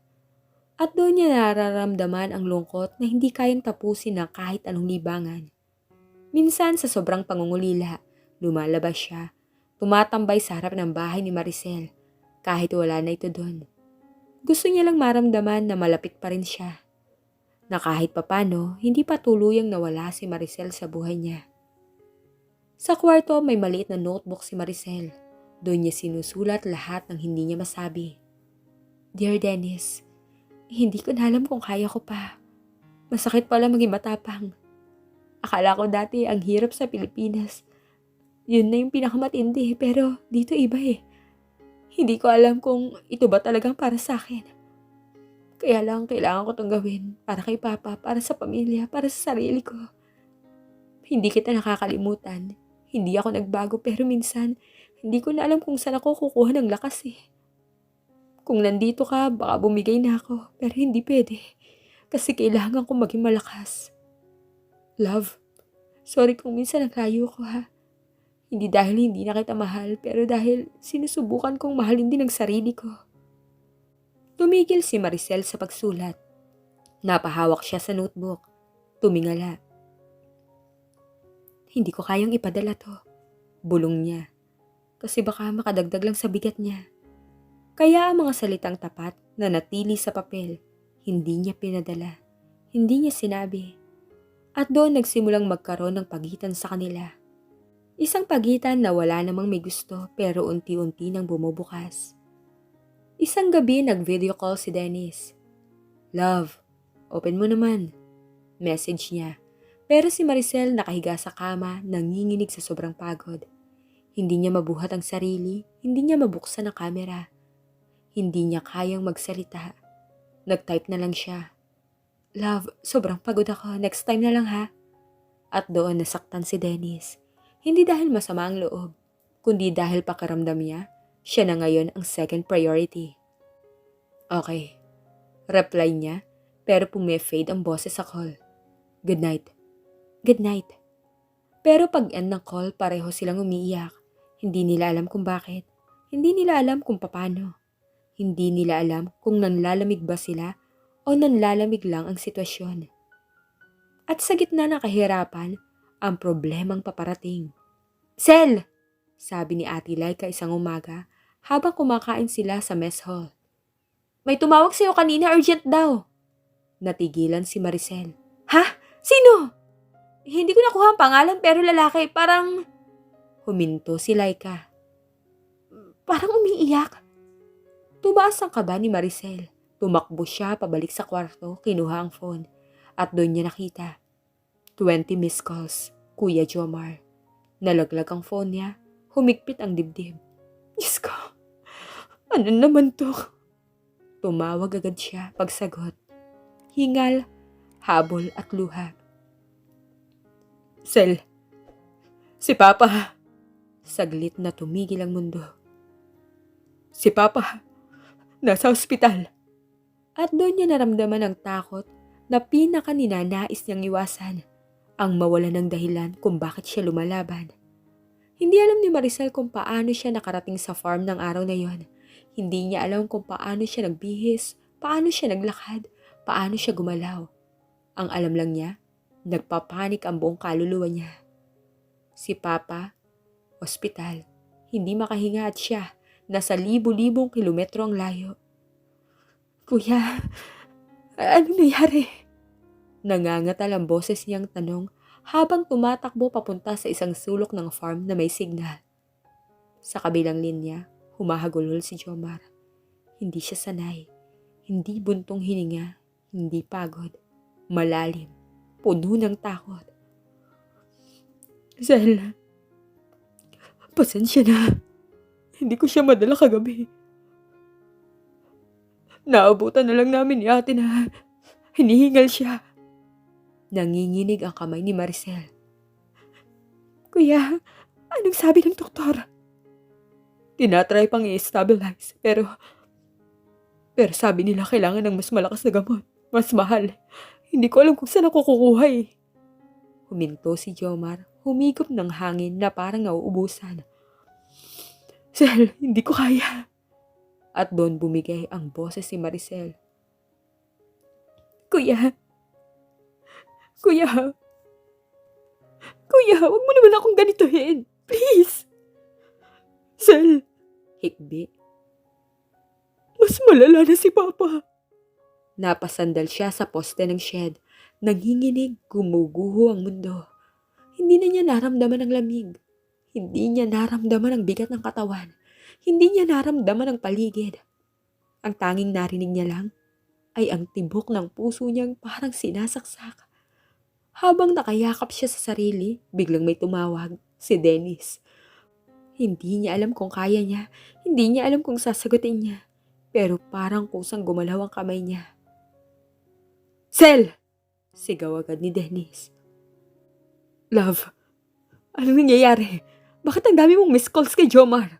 At doon niya nararamdaman ang lungkot na hindi kayang tapusin ng kahit anong libangan. Minsan sa sobrang pangungulila, lumalabas siya. Tumatambay sa harap ng bahay ni Maricel kahit wala na ito doon. Gusto niya lang maramdaman na malapit pa rin siya. Na kahit papano, hindi pa tuluyang nawala si Maricel sa buhay niya. Sa kwarto may maliit na notebook si Maricel. Doon niya sinusulat lahat ng hindi niya masabi. Dear Dennis, hindi ko na alam kung kaya ko pa. Masakit pala maging matapang. Akala ko dati ang hirap sa Pilipinas. Yun na yung pinakamatindi pero dito iba eh. Hindi ko alam kung ito ba talagang para sa akin. Kaya lang kailangan ko itong gawin para kay Papa, para sa pamilya, para sa sarili ko. Hindi kita nakakalimutan. Hindi ako nagbago pero minsan hindi ko na alam kung saan ako kukuha ng lakas eh. Kung nandito ka, baka bumigay na ako pero hindi pwede. Kasi kailangan kong maging malakas. Love, sorry kung minsan naglayo ko ha. Hindi dahil hindi na kita mahal pero dahil sinusubukan kong mahalin din ang sarili ko. Tumigil si Maricel sa pagsulat. Napahawak siya sa notebook. Tumingala. Hindi ko kayang ipadala to. Bulong niya. Kasi baka makadagdag lang sa bigat niya. Kaya ang mga salitang tapat na natili sa papel, hindi niya pinadala. Hindi niya sinabi. At doon nagsimulang magkaroon ng pagitan sa kanila. Isang pagitan na wala namang may gusto pero unti-unti nang bumubukas. Isang gabi nag-video call si Dennis. Love, open mo naman. Message niya. Pero si Maricel nakahiga sa kama, nanginginig sa sobrang pagod. Hindi niya mabuhat ang sarili, hindi niya mabuksan ang kamera. Hindi niya kayang magsalita. Nag-type na lang siya. Love, sobrang pagod ako. Next time na lang ha. At doon nasaktan si Dennis. Hindi dahil masama ang loob, kundi dahil pakiramdam niya, siya na ngayon ang second priority. Okay. Reply niya, pero pumefade ang boses sa call. Good night. Good night. Pero pag end ng call, pareho silang umiiyak. Hindi nila alam kung bakit. Hindi nila alam kung paano. Hindi nila alam kung nanlalamig ba sila o nanlalamig lang ang sitwasyon. At sa gitna ng kahirapan, ang problemang paparating. Sel! Sabi ni Ate Laika isang umaga habang kumakain sila sa mess hall. May tumawag sa'yo kanina, urgent daw. Natigilan si Maricel. Ha? Sino? Hindi ko nakuha ang pangalan pero lalaki. Parang... Huminto si Laika. Parang umiiyak. Tumaas ang kaba ni Maricel. Tumakbo siya pabalik sa kwarto, kinuha ang phone. At doon niya nakita. 20 missed calls, Kuya Jomar. Nalaglag ang phone niya. Humigpit ang dibdib. Diyos ko, ano naman to? Tumawag agad siya pagsagot. Hingal, habol at luha. Sel, si Papa. Saglit na tumigil ang mundo. Si Papa, nasa ospital. At doon niya naramdaman ang takot na pinaka-ninanais niyang iwasan. Ang mawala ng dahilan kung bakit siya lumalaban. Hindi alam ni Maricel kung paano siya nakarating sa farm ng araw na yon. Hindi niya alam kung paano siya nagbihis, paano siya naglakad, paano siya gumalaw. Ang alam lang niya, nagpapanik ang buong kaluluwa niya. Si Papa, ospital, hindi makahinga at siya, nasa libu-libong kilometro ang layo. Kuya, ano nangyari? Nangangatal ang boses niyang tanong habang tumatakbo papunta sa isang sulok ng farm na may signal. Sa kabilang linya, humahagulhol si Jomar. Hindi siya sanay, hindi buntong hininga, hindi pagod, malalim, puno ng takot. Sel, pasensya na. Hindi ko siya madala kagabi. Naabutan na lang namin ni ate na hinihingal siya. Nanginginig ang kamay ni Maricel. Kuya, anong sabi ng doktor? Tinatry pang i-stabilize pero sabi nila kailangan ng mas malakas na gamot, mas mahal. Hindi ko alam kung saan ako kukuha eh. Huminto si Jomar, humigop ng hangin na parang nauubusan. Sel, hindi ko kaya. At doon bumigay ang boses si Maricel. Kuya, huwag mo naman akong ganituhin. Please. Sel, hikbi. Mas malala na si Papa. Napasandal siya sa poste ng shed. Nanginginig, gumuguho ang mundo. Hindi na niya naramdaman ang lamig. Hindi niya naramdaman ang bigat ng katawan. Hindi niya naramdaman ang paligid. Ang tanging narinig niya lang ay ang tibok ng puso niyang parang sinasaksak. Habang nakayakap siya sa sarili, biglang may tumawag, si Dennis. Hindi niya alam kung kaya niya, hindi niya alam kung sasagutin niya, pero parang kusang gumalaw ang kamay niya. Sel! Sigaw agad ni Dennis. Love, anong nangyayari? Bakit ang dami mong missed calls kay Jomar?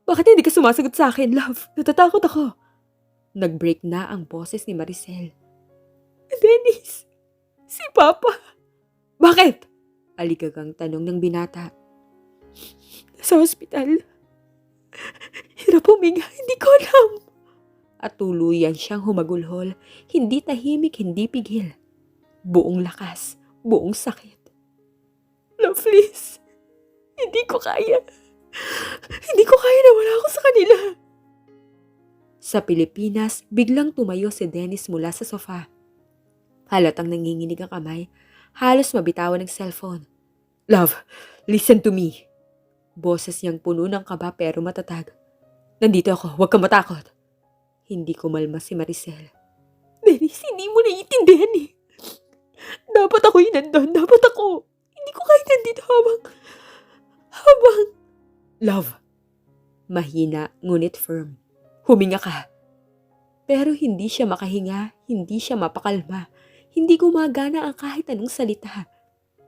Bakit hindi ka sumasagot sa akin, love? Natatakot ako. Nag-break na ang boses ni Maricel. Dennis! Si Papa. Bakit? Aligagang tanong ng binata. Sa ospital. Hirap huminga, hindi ko alam. At tuluyan siyang humagulhol, hindi tahimik, hindi pigil. Buong lakas, buong sakit. Love, please. Hindi ko kaya. Hindi ko kaya na wala ako sa kanila. Sa Pilipinas, biglang tumayo si Dennis mula sa sofa. Halatang nanginginig ang kamay, halos mabitawan ng cellphone. Love, listen to me. Boses niyang puno ng kaba pero matatag. Nandito ako, huwag kang matakot. Hindi kumalma si Maricel. Dennis, hindi mo naiintindihan eh. Dapat ako yung nandun, dapat ako. Hindi ko kahit nandito habang... Love, mahina ngunit firm. Huminga ka. Pero hindi siya makahinga, hindi siya mapakalma. Hindi gumagana ang kahit anong salita.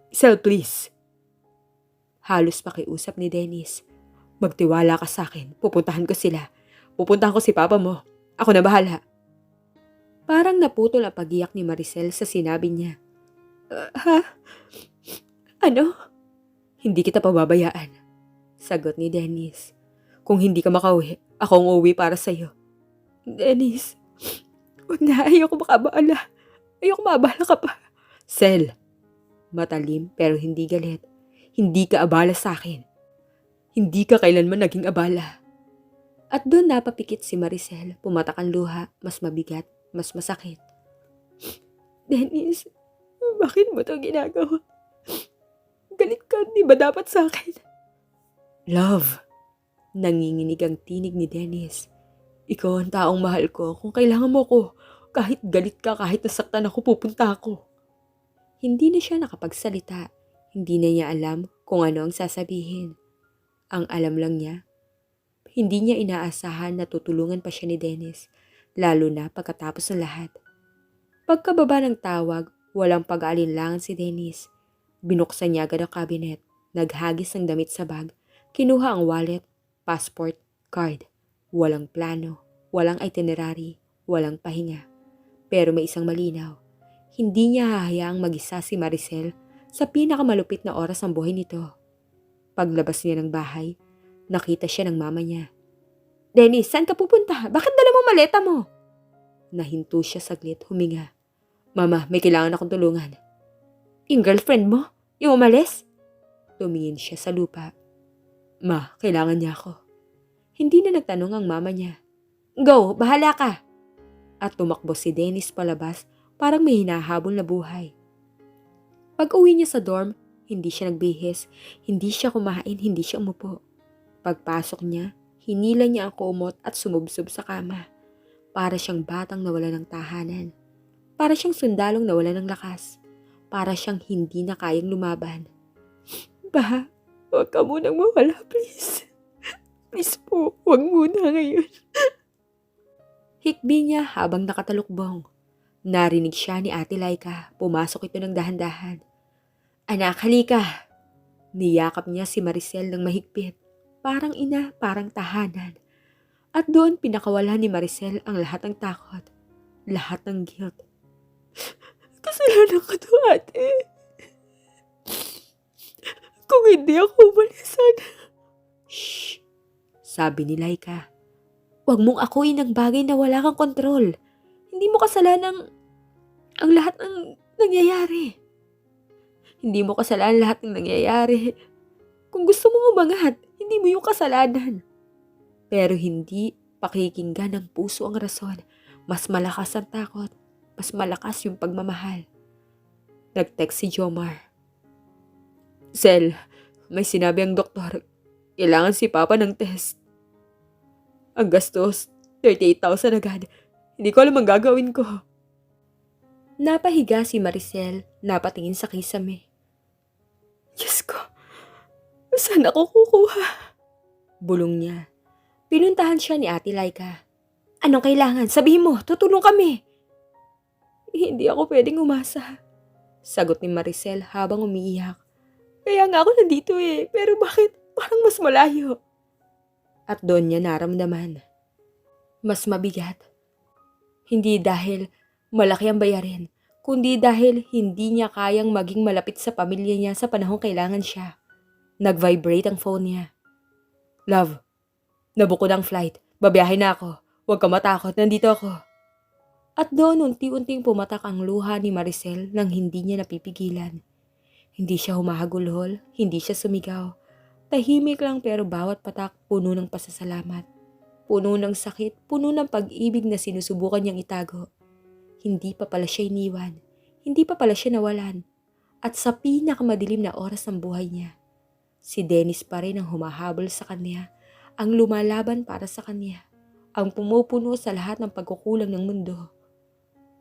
Sel, please. Halos pakiusap ni Dennis. Magtiwala ka sa akin. Pupuntahan ko sila. Pupuntahan ko si Papa mo. Ako na bahala. Parang naputol ang pagiyak ni Maricel sa sinabi niya. Ha? Ano? Hindi kita pababayaan. Sagot ni Dennis. Kung hindi ka makauwi, ako ang uuwi para sa'yo. Dennis, huwag na. Ayoko makabala. Ayoko maabala ka pa. Sel, matalim pero hindi galit. Hindi ka abala sa akin. Hindi ka kailanman naging abala. At doon napapikit si Maricel, pumatak ang luha, mas mabigat, mas masakit. Dennis, bakit mo to ginagawa? Galit ka, di ba dapat sa akin? Love, nanginginig ang tinig ni Dennis. Ikaw ang taong mahal ko. Kung kailangan mo ko, kahit galit ka, kahit nasaktan ako, pupunta ako. Hindi na siya nakapagsalita. Hindi na niya alam kung ano ang sasabihin. Ang alam lang niya, hindi niya inaasahan na tutulungan pa siya ni Dennis, lalo na pagkatapos ng lahat. Pagkababa ng tawag, walang pag-aalinlangan si Dennis. Binuksan niya agad ang cabinet, naghagis ng damit sa bag, kinuha ang wallet, passport, card. Walang plano, walang itinerary, walang pahinga. Pero may isang malinaw. Hindi niya hahayaang mag-isa si Maricel sa pinakamalupit na oras ng buhay nito. Paglabas niya ng bahay, nakita siya ng mama niya. Dennis, saan ka pupunta? Bakit dala mo maleta mo? Nahinto siya saglit, huminga. Mama, may kailangan akong tulungan. Yung girlfriend mo? Yung umalis? Tumingin siya sa lupa. Ma, kailangan niya ako. Hindi na nagtanong ang mama niya. Go, bahala ka. At tumakbo si Dennis palabas, parang may hinahabol na buhay. Pag uwi niya sa dorm, hindi siya nagbihis, hindi siya kumain, hindi siya umupo. Pagpasok niya, hinila niya ang kumot at sumubsob sa kama. Para siyang batang nawala ng tahanan. Para siyang sundalong nawala ng lakas. Para siyang hindi na kayang lumaban. Ba, huwag ka munang mawala, please. Please po, huwag muna ngayon. Hikbi niya habang nakatalukbong. Narinig siya ni Ate Laika. Pumasok ito ng dahan-dahan. Anak, halika. Niyakap niya si Maricel ng mahigpit. Parang ina, parang tahanan. At doon pinakawala ni Maricel ang lahat ng takot. Lahat ng guilt. Kasalanan ko to, ate. Kung hindi ako umalis, sana. Shh. Sabi ni Laika. Huwag mong akuin ang bagay na wala kang kontrol. Hindi mo kasalanan ang lahat ng nangyayari. Hindi mo kasalanan lahat ng nangyayari. Kung gusto mong umangat, hindi mo yung kasalanan. Pero hindi pakikinggan ng puso ang rason. Mas malakas ang takot. Mas malakas yung pagmamahal. Nag-text si Jomar. Sel, may sinabi ang doktor. Kailangan si Papa ng test. Ang gastos, 38,000 agad. Hindi ko alam ang gagawin ko. Napahiga si Maricel, napatingin sa kisame. Diyos ko, saan ako kukuha? Bulong niya. Pinuntahan siya ni Ate Laika. Anong kailangan? Sabihin mo, tutulong kami. Hindi ako pwedeng umasa. Sagot ni Maricel habang umiiyak. Kaya nga ako nandito pero bakit parang mas malayo? At doon niya naramdaman. Mas mabigat. Hindi dahil malaki ang bayarin, kundi dahil hindi niya kayang maging malapit sa pamilya niya sa panahong kailangan siya. Nag-vibrate ang phone niya. Love, nabuko ng flight. Babiyahe na ako. Huwag ka matakot, nandito ako. At doon unti-unting pumatak ang luha ni Maricel nang hindi niya napipigilan. Hindi siya humahagulhol, hindi siya sumigaw. Tahimik lang pero bawat patak puno ng pasasalamat. Puno ng sakit, puno ng pag-ibig na sinusubukan niyang itago. Hindi pa pala siya iniwan. Hindi pa pala siya nawalan. At sa pinakamadilim na oras ng buhay niya, si Dennis pa rin ang humahabol sa kanya, ang lumalaban para sa kanya, ang pumupuno sa lahat ng pagkukulang ng mundo.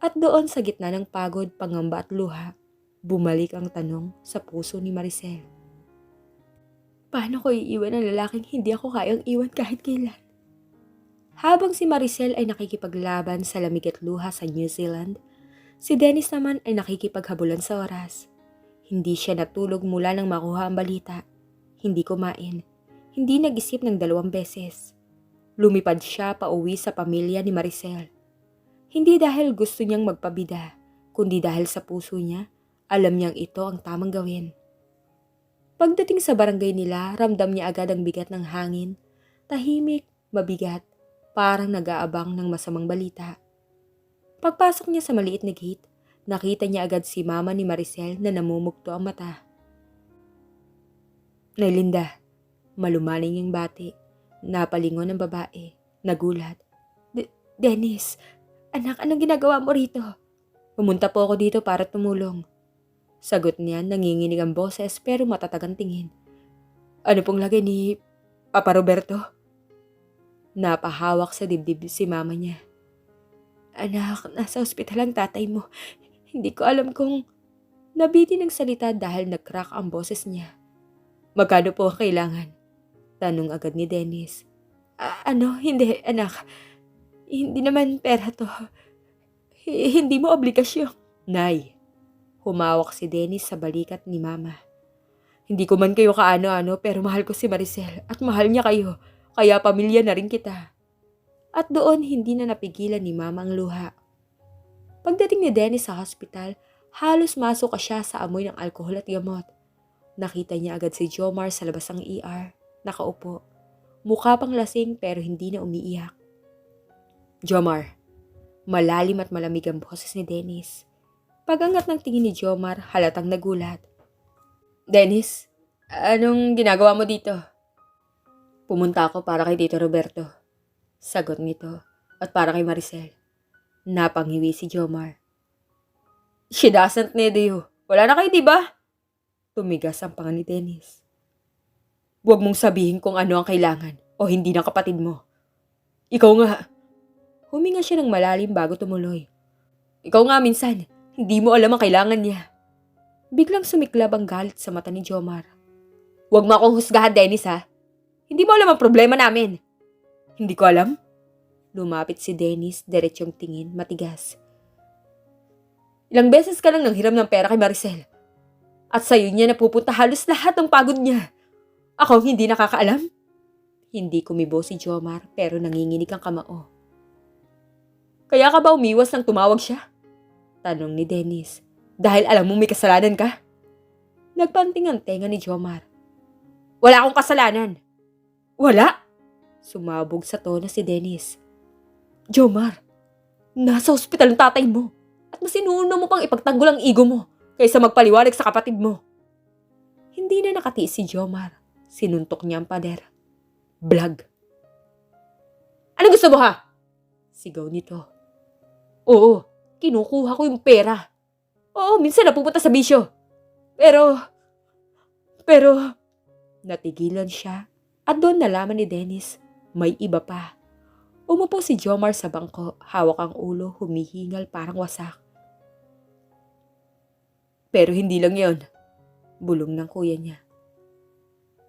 At doon sa gitna ng pagod, pangamba at luha, bumalik ang tanong sa puso ni Maricel. Paano ko iiwan ang lalaking hindi ako kayang iwan kahit kailan? Habang si Maricel ay nakikipaglaban sa lamig at luha sa New Zealand, si Dennis naman ay nakikipaghabulan sa oras. Hindi siya natulog mula nang makuha ang balita. Hindi kumain. Hindi nag-isip ng 2 beses. Lumipad siya pauwi sa pamilya ni Maricel. Hindi dahil gusto niyang magpabida, kundi dahil sa puso niya, alam niyang ito ang tamang gawin. Pagdating sa barangay nila, ramdam niya agad ang bigat ng hangin. Tahimik, mabigat, parang nag-aabang ng masamang balita. Pagpasok niya sa maliit na gate, nakita niya agad si mama ni Maricel na namumugto ang mata. Nay Linda, malumaling yung bati. Napalingon ng babae. Nagulat. Dennis, anak, anong ginagawa mo rito? Pumunta po ako dito para tumulong. Sagot niya, nanginginig ang boses pero matatag ang tingin. Ano pong lagay ni Papa Roberto? Napahawak sa dibdib si mama niya. Anak, nasa ospital ang tatay mo. Hindi ko alam kung... Nabitin ng salita dahil nag-crack ang boses niya. Magkano po ang kailangan? Tanong agad ni Dennis. Hindi anak. Hindi naman pera to. Hindi mo obligasyon. Nay, humawak si Dennis sa balikat ni mama. Hindi ko man kayo kaano-ano pero mahal ko si Maricel at mahal niya kayo. Kaya pamilya na rin kita. At doon hindi na napigilan ni mama ang luha. Pagdating ni Dennis sa hospital, halos masok siya sa amoy ng alkohol at gamot. Nakita niya agad si Jomar sa labas ng ER, nakaupo. Mukha pang lasing pero hindi na umiiyak. Jomar, malalim at malamig ang boses ni Dennis. Pagangat ng tingin ni Jomar, halatang nagulat. Dennis, anong ginagawa mo dito? Pumunta ako para kay Tito Roberto. Sagot nito, at para kay Maricel. Napanghiwi si Jomar. She doesn't need you. Wala na kayo, diba? Tumigas ang panga ni Dennis. Huwag mong sabihin kung ano ang kailangan o hindi ng kapatid mo. Ikaw nga. Huminga siya ng malalim bago tumuloy. Ikaw nga minsan, hindi mo alam ang kailangan niya. Biglang sumiklab ang galit sa mata ni Jomar. Huwag mo akong husgahan, Dennis, ha? Hindi mo alam ang problema namin. Hindi ko alam? Lumapit si Dennis, diretsyong tingin, matigas. Ilang beses ka lang nanghiram ng pera kay Maricel. At sa'yo niya napupunta halos lahat ng pagod niya. Ako ang hindi nakakaalam? Hindi kumibo si Jomar pero nanginginig ang kamao. Kaya ka ba umiwas nang tumawag siya? Tanong ni Dennis. Dahil alam mo may kasalanan ka? Nagpanting ang tenga ni Jomar. Wala akong kasalanan. Wala? Sumabog sa tono si Dennis. Jomar, nasa ospital ang tatay mo at mas inuuna mo pang ipagtanggol ang ego mo kaysa magpaliwanag sa kapatid mo. Hindi na nakatiis si Jomar. Sinuntok niya ang pader. Blag. Ano gusto mo ha? Sigaw nito. Oo, kinukuha ko yung pera. Oo, minsan napupunta sa bisyo. Pero, natigilan siya at doon nalaman ni Dennis, may iba pa. Umupo si Jomar sa bangko, hawak ang ulo, humihingal parang wasak. Pero hindi lang yon, bulong ng kuya niya.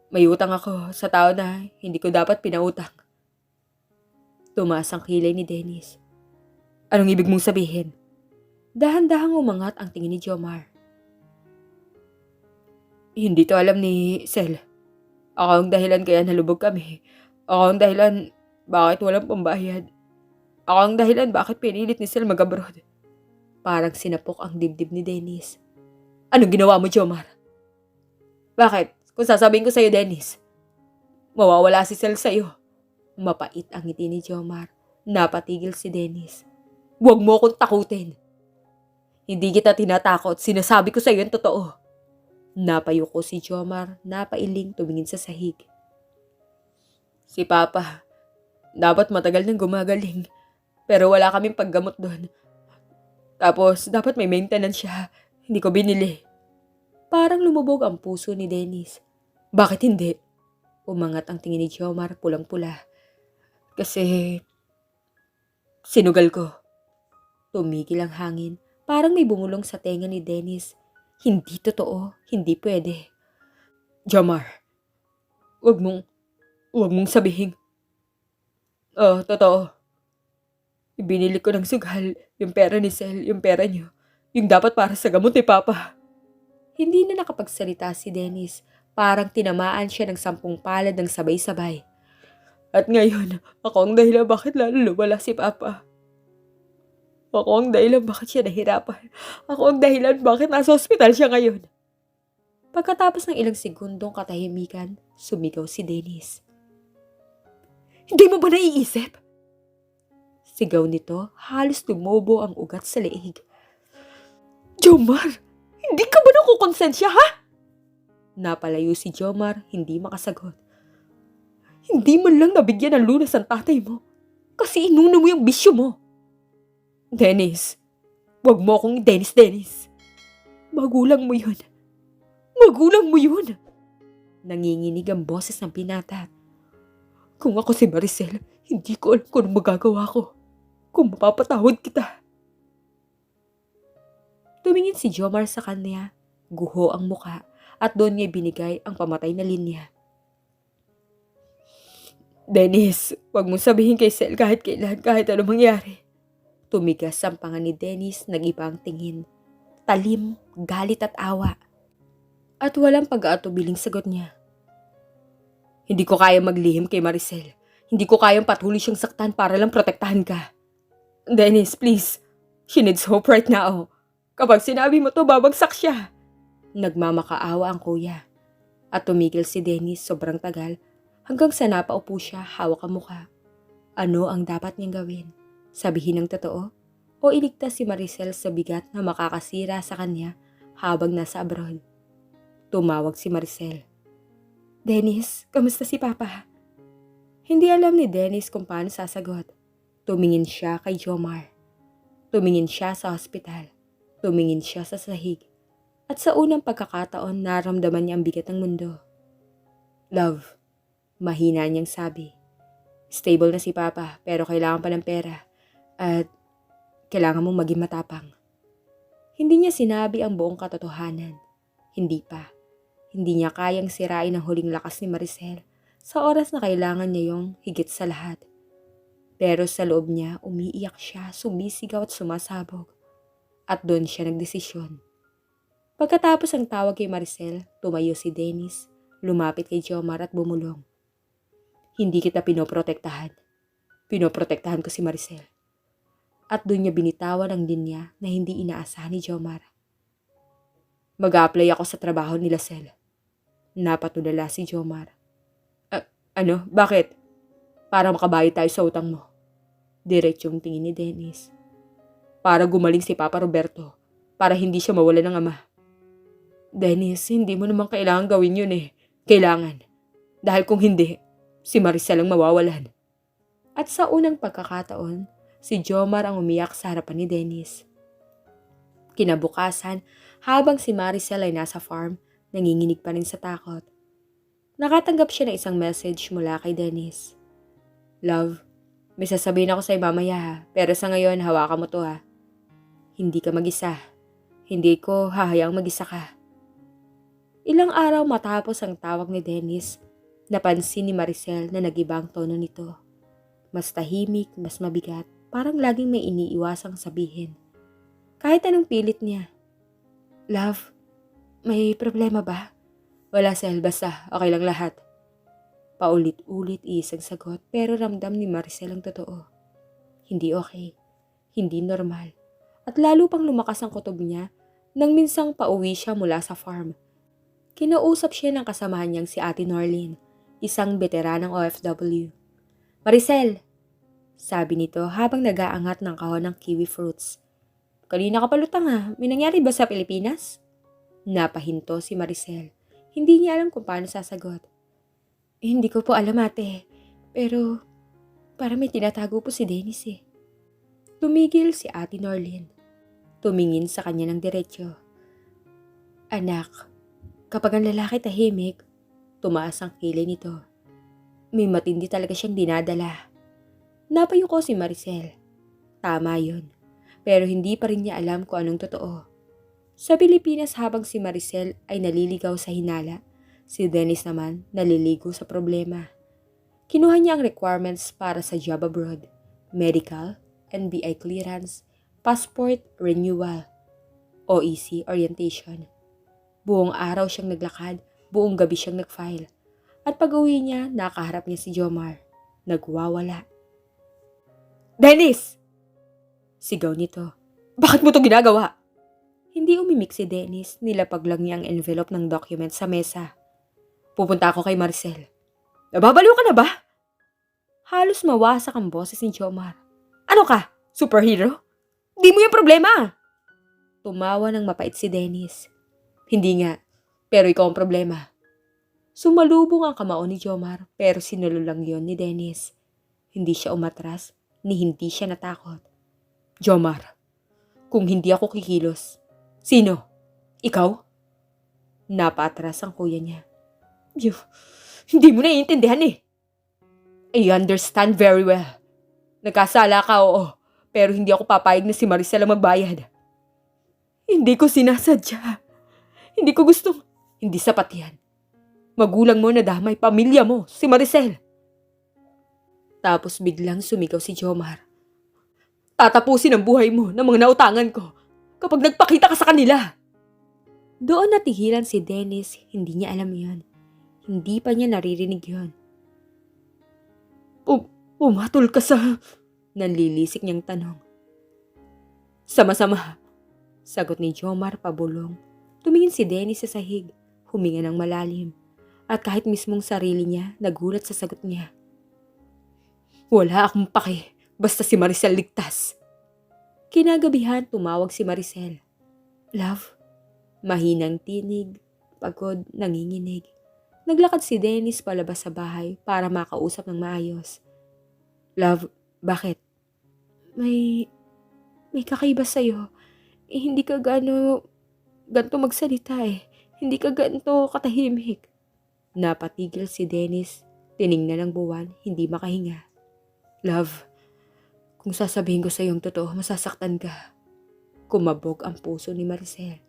May utang ako sa tao na hindi ko dapat pinautang. Tumaas ang kilay ni Dennis. Anong ibig mong sabihin? Dahan-dahang umangat ang tingin ni Jomar. Hindi to alam ni Sel. Ako ang dahilan kaya nalubog kami. Ako ang dahilan bakit walang pambayad. Ako ang dahilan bakit pinilit ni Sel mag-abroad. Parang sinapok ang dibdib ni Dennis. Anong ginawa mo, Jomar? Bakit? Kung sasabihin ko sa'yo, Dennis, mawawala si Sel sa'yo. Mapait ang ngiti ni Jomar. Napatigil si Dennis. Huwag mo akong takutin. Hindi kita tinatakot. Sinasabi ko sa'yo ang totoo. Napayuko si Jomar, napailing tumingin sa sahig. Si Papa, dapat matagal nang gumagaling. Pero wala kaming paggamot doon. Tapos, dapat may maintenance siya. Hindi ko binili. Parang lumubog ang puso ni Dennis. Bakit hindi? Umangat ang tingin ni Jomar, pulang-pula. Kasi, sinugal ko. Tumigil ang hangin. Parang may bumulong sa tenga ni Dennis. Hindi totoo. Hindi pwede. Jomar, huwag mong sabihin. Totoo. Ibinili ko ng sugal yung pera ni Sel, yung pera niyo. Yung dapat para sa gamot ni Papa. Hindi na nakapagsalita si Dennis. Parang tinamaan siya ng 10 palad ng sabay-sabay. At ngayon, ako ang dahilan bakit lalo lumala si Papa. Ako ang dahilan bakit siya nahirapan. Ako ang dahilan bakit nasa ospital siya ngayon. Pagkatapos ng ilang segundong katahimikan, sumigaw si Dennis. Hindi mo ba naiisip? Sigaw nito, halos tumubo ang ugat sa leeg. Jomar, hindi ka ba nakukonsensya, ha? Napalayo si Jomar, hindi makasagot. Hindi man lang nabigyan ng lunas ang tatay mo kasi inuna mo yung bisyo mo. Dennis, Huwag mo akong Dennis. Magulang mo yun. Magulang mo yun. Nanginginig ang boses ng binata. Kung ako si Maricel, hindi ko alam kung anong magagawa ko. Kung mapapatawad kita. Tumingin si Jomar sa kanya, guho ang muka at doon niya binigay ang pamatay na linya. Dennis, wag mong sabihin kay Sel kahit kailan, kahit ano mangyari. Tumigas ang panga ni Dennis, nag-iba ang tingin. Talim, galit at awa. At walang pag-aatubiling sagot niya. Hindi ko kayang maglihim kay Maricel. Hindi ko kayang patuloy siyang saktan para lang protektahan ka. Dennis, please. She needs hope right now. Kapag sinabi mo to, babagsak siya. Nagmamakaawa ang kuya. At tumigil si Dennis sobrang tagal hanggang sa napaupo siya hawak ang muka. Ano ang dapat niyang gawin? Sabihin ng totoo? O iligtas si Maricel sa bigat na makakasira sa kanya habang nasa abroad? Tumawag si Maricel. Dennis, kamusta si Papa? Hindi alam ni Dennis kung paano sasagot. Tumingin siya kay Jomar. Tumingin siya sa ospital. Tumingin siya sa sahig. At sa unang pagkakataon, naramdaman niya ang bigat ng mundo. Love, mahina niyang sabi. Stable na si Papa pero kailangan pa ng pera. At kailangan mong maging matapang. Hindi niya sinabi ang buong katotohanan. Hindi pa. Hindi niya kayang sirain ang huling lakas ni Maricel sa oras na kailangan niya yung higit sa lahat. Pero sa loob niya, umiiyak siya, sumisigaw at sumasabog. At doon siya nagdesisyon. Pagkatapos ang tawag kay Maricel, tumayo si Dennis, lumapit kay Jomar at bumulong. Hindi kita pinoprotektahan. Pinoprotektahan ko si Maricel. At doon niya binitawan ang linya na hindi inaasahan ni Jomar. Mag-a-apply ako sa trabaho nila Sel. Napatulala si Jomar. Ano? Bakit? Para makabayad tayo sa utang mo. Diretsong tingin ni Dennis. Para gumaling si Papa Roberto. Para hindi siya mawala ng ama. Dennis, hindi mo naman kailangan gawin yun eh. Kailangan. Dahil kung hindi, si Maricel ang mawawalan. At sa unang pagkakataon, si Jomar ang umiyak sa harapan ni Dennis. Kinabukasan, habang si Maricel ay nasa farm, nanginginig pa rin sa takot. Nakatanggap siya ng isang message mula kay Dennis. Love, may sasabihin ako sa'yo mamaya ha, pero sa ngayon hawakan mo to ha. Hindi ka mag-isa. Hindi ko hahayaang mag-isa ka. Ilang araw matapos ang tawag ni Dennis, napansin ni Maricel na nag-iba ang tono nito. Mas tahimik, mas mabigat, parang laging may iniiwasang sabihin. Kahit anong pilit niya. Love, may problema ba? Wala Sel, basta okay lang lahat. Paulit-ulit isang sagot pero ramdam ni Maricel ang totoo. Hindi okay, hindi normal. At lalo pang lumakas ang kutob niya nang minsang pauwi siya mula sa farm. Kinausap siya ng kasamahan niyang si Ate Norlene, isang veteranang OFW. Maricel, sabi nito habang nag-aangat ng kahon ng kiwi fruits. Kanina ka palutang ha, may nangyari ba sa Pilipinas? Napahinto si Maricel. Hindi niya alam kung paano sasagot. Hindi ko po alam ate, pero para may tinatago po si Dennis eh. Tumigil si Ate Norlene. Tumingin sa kanya ng diretsyo. Anak, kapag ang lalaki tahimik, tumaas ang kilay nito. May matindi talaga siyang dinadala. Napayuko si Maricel. Tama yun, pero hindi pa rin niya alam kung anong totoo. Sa Pilipinas habang si Maricel ay naliligaw sa hinala, si Dennis naman naliligo sa problema. Kinuha niya ang requirements para sa job abroad, medical, NBI clearance, passport renewal, OEC orientation. Buong araw siyang naglakad, buong gabi siyang nag-file. At pag-uwi niya, nakaharap niya si Jomar. Nagwawala. Dennis! Sigaw nito. Bakit mo to ginagawa? Hindi umimik si Dennis, nilapag lang niya ang envelope ng document sa mesa. Pupunta ako kay Maricel. Nababaliw ka na ba? Halos mawasak ang boses ni Jomar. Ano ka? Superhero? Di mo yung problema! Tumawa ng mapait si Dennis. Hindi nga, pero ikaw ang problema. Sumalubong ang kamao ni Jomar pero sinulo lang yon ni Dennis. Hindi siya umatras ni hindi siya natakot. Jomar, Kung hindi ako kikilos, sino? Ikaw? Napaatras ang kuya niya. Hindi mo naiintindihan eh. I understand very well. Nagkasala ka, oo. Pero hindi ako papayag na si Maricel ang magbayad. Hindi ko sinasadya. Hindi ko gustong... Hindi sapat yan. Magulang mo na damay, pamilya mo, si Maricel. Tapos biglang sumigaw si Jomar. Tatapusin ang buhay mo ng mga nautangan ko kapag nagpakita ka sa kanila. Doon natigilan si Dennis, hindi niya alam yon. Hindi pa niya naririnig yon. Pumatol ka sa... Nanlilisik niyang tanong. Sama-sama, sagot ni Jomar pabulong. Tumingin si Dennis sa sahig, huminga ng malalim. At kahit mismong sarili niya, nagulat sa sagot niya. Wala akong pake, basta si Maricel ligtas. Kinagabihan tumawag si Maricel. Love? Mahinang tinig, pagod, nanginginig. Naglakad si Dennis palabas sa bahay para makausap ng maayos. Love, bakit? May kakaiba sa'yo. Hindi ka ganto magsalita eh. Hindi ka ganto katahimik. Napatigil si Dennis, tiningnan ng buwan, hindi makahinga. Love, kung sasabihin ko sa'yo ang totoo, masasaktan ka. Kumabog ang puso ni Maricel.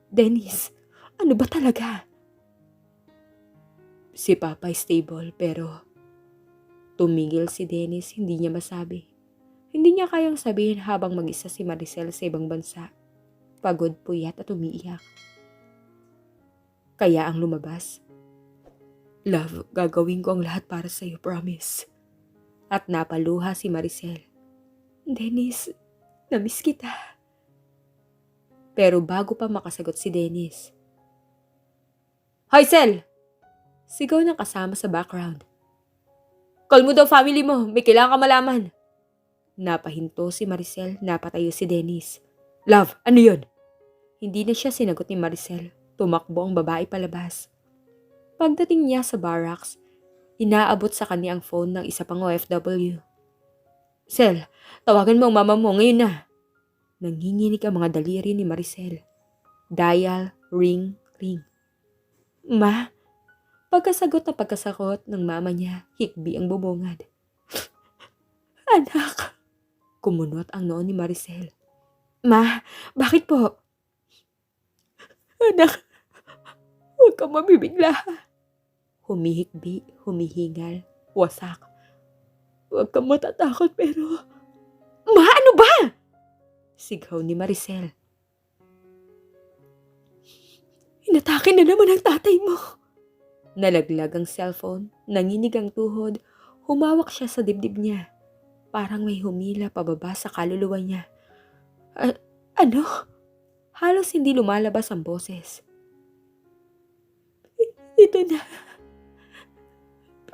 Dennis, ano ba talaga? Si Papa stable pero tumigil si Dennis, hindi niya masabi. Hindi niya kayang sabihin habang mag-isa si Maricel sa ibang bansa. Pagod, puyat at umiiyak. Kaya ang lumabas. Love, gagawin ko ang lahat para sa'yo, promise. At napaluha si Maricel. Dennis, namiss kita. Pero bago pa makasagot si Dennis. Hoy, Sel! Sigaw ng kasama sa background. Call mo daw family mo, may kailangan ka malaman. Napahinto si Maricel, napatayo si Dennis. Love, ano yun? Hindi na siya sinagot ni Maricel. Tumakbo ang babae palabas. Pagdating niya sa barracks, inaabot sa kanya ang phone ng isa pang OFW. Sel, tawagan mo ang mama mo ngayon na. Nanginginig ang mga daliri ni Maricel. Dial, ring, ring. Ma? Pagkasagot ng mama niya, hikbi ang bubungad. Anak! Kumunot ang noo ni Maricel. Ma, bakit po? Anak, huwag kang mabibigla. Humihikbi, humihingal, wasak. Huwag kang matatakot pero... Ma, ano ba? Sigaw ni Maricel. Inatake na naman ang tatay mo. Nalaglag ang cellphone, nanginig ang tuhod, humawak siya sa dibdib niya. Parang may humila pababa sa kaluluwa niya. Ano? Halos hindi lumalabas ang boses. Ito na.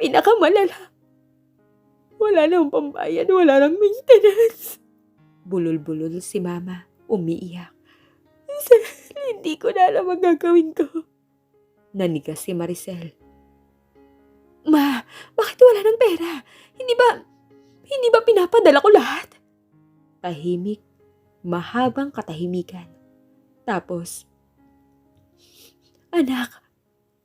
Pinakamalala. Wala nang pambayad, wala nang maintenance. Bulol-bulol si mama, umiiyak. Hindi ko na alam ang gagawin ko. Nanigas si Maricel. Ma, bakit wala ng pera? Hindi ba pinapadala ko lahat? Tahimik, mahabang katahimikan. Tapos, anak,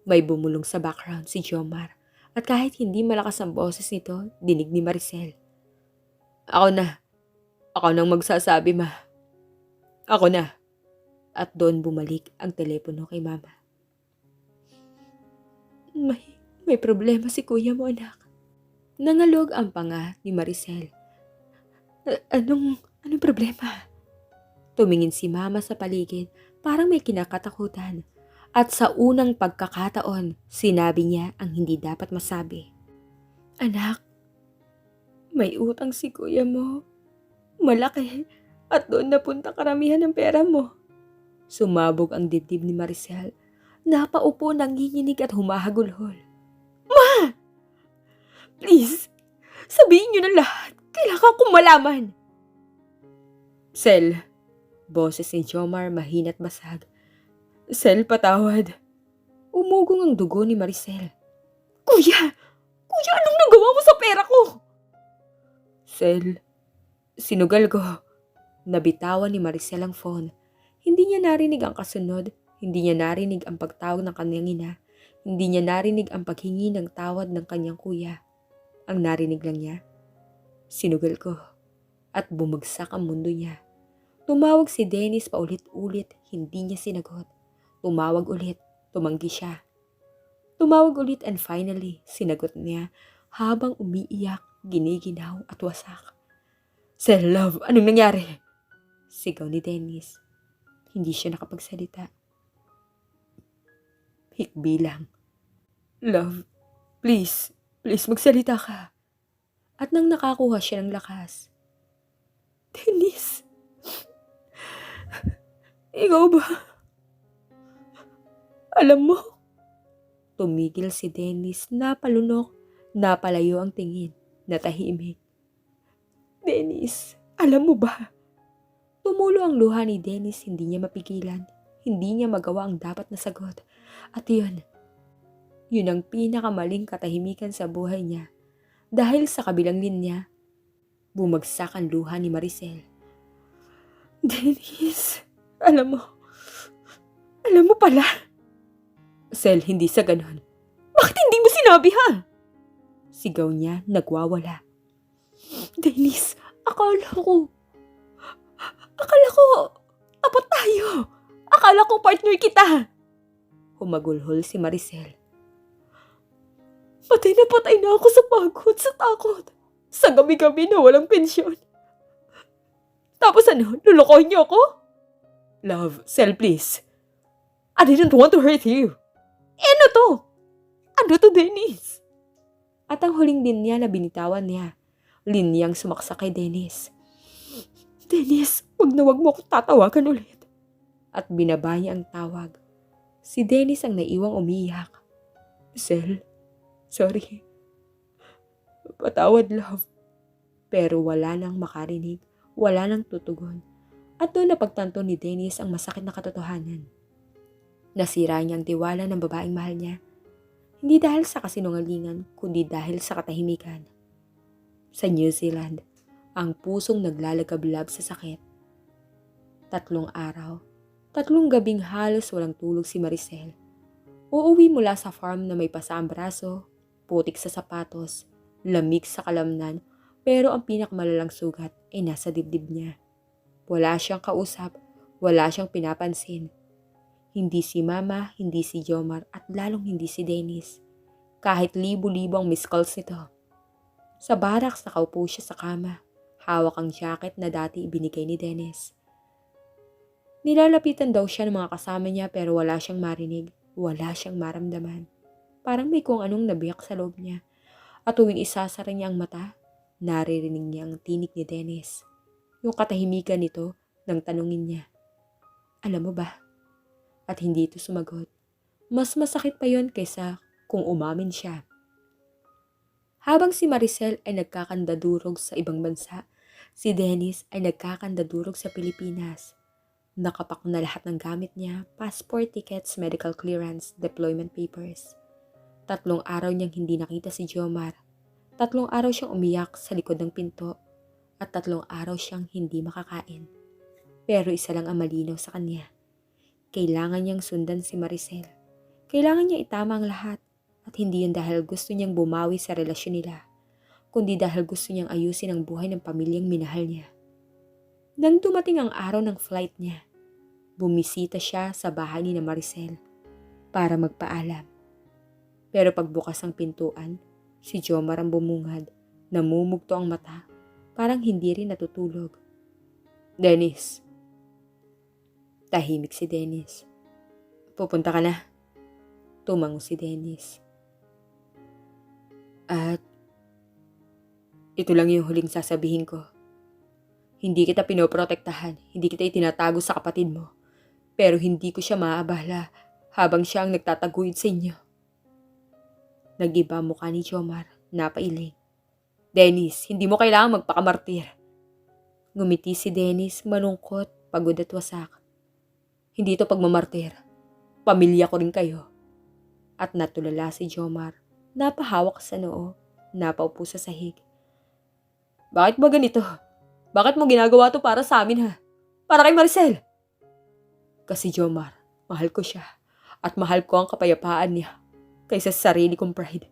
may bumulong sa background si Jomar at kahit hindi malakas ang boses nito, dinig ni Maricel. Ako nang magsasabi, ma. Ako na. At doon bumalik ang telepono kay mama. May problema si kuya mo, anak. Nangalog ang panga ni Maricel. Anong problema? Tumingin si mama sa paligid, parang may kinakatakutan. At sa unang pagkakataon, sinabi niya ang hindi dapat masabi. Anak, may utang si kuya mo. Malaki. At doon napunta karamihan ng pera mo. Sumabog ang dibdib ni Maricel. Napaupo, nanginginig at humahagulhol. Ma! Please, sabihin niyo na lahat. Kailangan kong malaman. Sel, boses ni Jomar mahina't basag. Sel, patawad. Umugong ang dugo ni Maricel. Kuya, anong nagawa mo sa pera ko? Sel, sinugal ko. Nabitawan ni Maricel ang phone. Hindi niya narinig ang kasunod, hindi niya narinig ang pagtawag ng kanyang ina, hindi niya narinig ang paghingi ng tawad ng kanyang kuya. Ang narinig lang niya, sinugal ko, at bumagsak ang mundo niya. Tumawag si Dennis paulit-ulit, hindi niya sinagot. Tumawag ulit, tumanggi siya. Tumawag ulit and finally, sinagot niya habang umiiyak, giniginaw at wasak. "Sir, love, anong nangyari?" Sigaw ni Dennis. Hindi siya nakapagsalita. Hikbi lang. "Love, please magsalita ka." At nang nakakuha siya ng lakas, "Dennis, ikaw ba? Alam mo?" Tumigil si Dennis, napalunok, napalayo ang tingin, natahimik. "Dennis, alam mo ba?" Tumulo ang luha ni Dennis, hindi niya mapigilan. Hindi niya magawa ang dapat na sagot. At yun ang pinakamaling katahimikan sa buhay niya. Dahil sa kabilang linya, bumagsak ang luha ni Maricel. "Dennis, alam mo pala." "Sel, hindi sa ganon." "Bakit hindi mo sinabi, ha?" Sigaw niya, nagwawala. "Dennis, akala ko, tapat tayo. Akala ko partner kita." Humagulhol si Maricel. Patay na ako sa pagod, sa takot. Sa gabi-gabi na walang pensyon. Tapos lulukohin niyo ako? "Love, Sel, please. I didn't want to hurt you." Ano to? Ano to, Dennis? At ang huling linya na binitawan niya, linyang sumaksak kay Dennis. "Dennis, wag mo akong tatawagan ulit." At binaba niya ang tawag. Si Dennis ang naiwang umiyak. "Sel, sorry. Patawad, love." Pero wala nang makarinig, wala nang tutugon. At doon napagtanto ni Dennis ang masakit na katotohanan. Nasira niya ang tiwala ng babaeng mahal niya. Hindi dahil sa kasinungalingan, kundi dahil sa katahimikan. Sa New Zealand, ang pusong naglalagablab sa sakit. 3 araw, 3 gabing halos walang tulog si Maricel. Uuwi mula sa farm na may pasa ang braso, putik sa sapatos, lamig sa kalamnan, pero ang pinakamalalang sugat ay nasa dibdib niya. Wala siyang kausap, wala siyang pinapansin. Hindi si Mama, hindi si Jomar, at lalong hindi si Dennis. Kahit libo-libo ang miss calls nito. Sa barracks nakaupo siya sa kama, hawak ang jacket na dati ibinigay ni Dennis. Nilalapitan daw siya ng mga kasama niya pero wala siyang marinig, wala siyang maramdaman. Parang may kung anong nabiyak sa loob niya. At tuwing isasara niya ang mata, naririnig niya ang tinig ni Dennis. Yung katahimikan nito nang tanungin niya, "Alam mo ba?" At hindi ito sumagot. Mas masakit pa yon kaysa kung umamin siya. Habang si Maricel ay nagkakandadurog sa ibang bansa, si Dennis ay nagkakandadurog sa Pilipinas. Nakapak na lahat ng gamit niya, passport tickets, medical clearance, deployment papers. 3 araw niyang hindi nakita si Jomar. 3 araw siyang umiyak sa likod ng pinto. At 3 araw siyang hindi makakain. Pero isa lang ang malinaw sa kanya. Kailangan niyang sundan si Maricel. Kailangan niya itama ang lahat. At hindi yun dahil gusto niyang bumawi sa relasyon nila, kundi dahil gusto niyang ayusin ang buhay ng pamilyang minahal niya. Nang dumating ang araw ng flight niya, bumisita siya sa bahay ni Maricel para magpaalam. Pero pagbukas ng pintuan, si Jomar ang bumungad, namumugto ang mata, parang hindi rin natutulog. "Dennis." Tahimik si Dennis. "Pupunta ka na?" Tumango si Dennis. "At ito lang yung huling sasabihin ko. Hindi kita pinoprotektahan, hindi kita itinatago sa kapatid mo. Pero hindi ko siya maaabala habang siya ang nagtataguyod sa inyo." Nag-iba ang mukha ni Jomar, napailing. "Dennis, hindi mo kailangang magpakamartir." Ngumiti si Dennis, malungkot, pagod at wasak. "Hindi ito pagmamartir. Pamilya ko rin kayo." At natulala si Jomar, napahawak sa noo, napaupo sa sahig. "Bakit ba ganito? Bakit mo ginagawa to para sa amin, ha? Para kay Maricel. Kasi Jomar, mahal ko siya. At mahal ko ang kapayapaan niya kaysa sa sarili kong pride.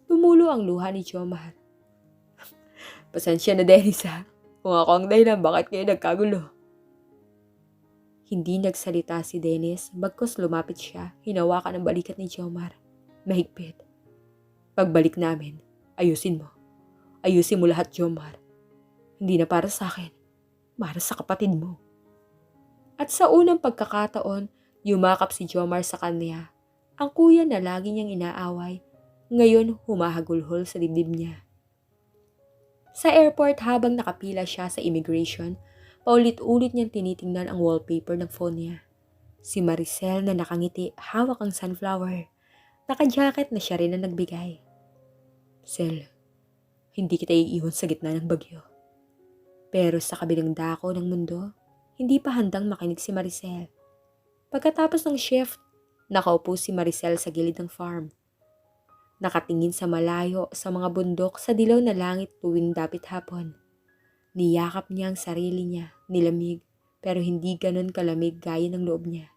Tumulo ang luha ni Jomar. Pasensya na, Dennis, ha? Kung ako ang dahilan, bakit kayo nagkagulo? Hindi nagsalita si Dennis, bagkus lumapit siya, hinawakan ang balikat ni Jomar. Mahigpit. Pagbalik namin, ayusin mo. Ayusin mo lahat, Jomar. Hindi na para sa akin, para sa kapatid mo. At sa unang pagkakataon, yumakap si Jomar sa kanya. Ang kuya na lagi niyang inaaway, ngayon humahagulhol sa dibdib niya. Sa airport habang nakapila siya sa immigration, paulit-ulit niyang tinitingnan ang wallpaper ng phone niya. Si Maricel na nakangiti, hawak ang sunflower. Naka-jacket na siya rin na nagbigay. Sel, hindi kita iiwan sa gitna ng bagyo. Pero sa kabilang dako ng mundo, hindi pa handang makinig si Maricel. Pagkatapos ng shift, nakaupo si Maricel sa gilid ng farm. Nakatingin sa malayo sa mga bundok sa dilaw na langit tuwing dapit hapon. Niyakap niya ang sarili niya, nilamig, pero hindi ganon kalamig gaya ng loob niya.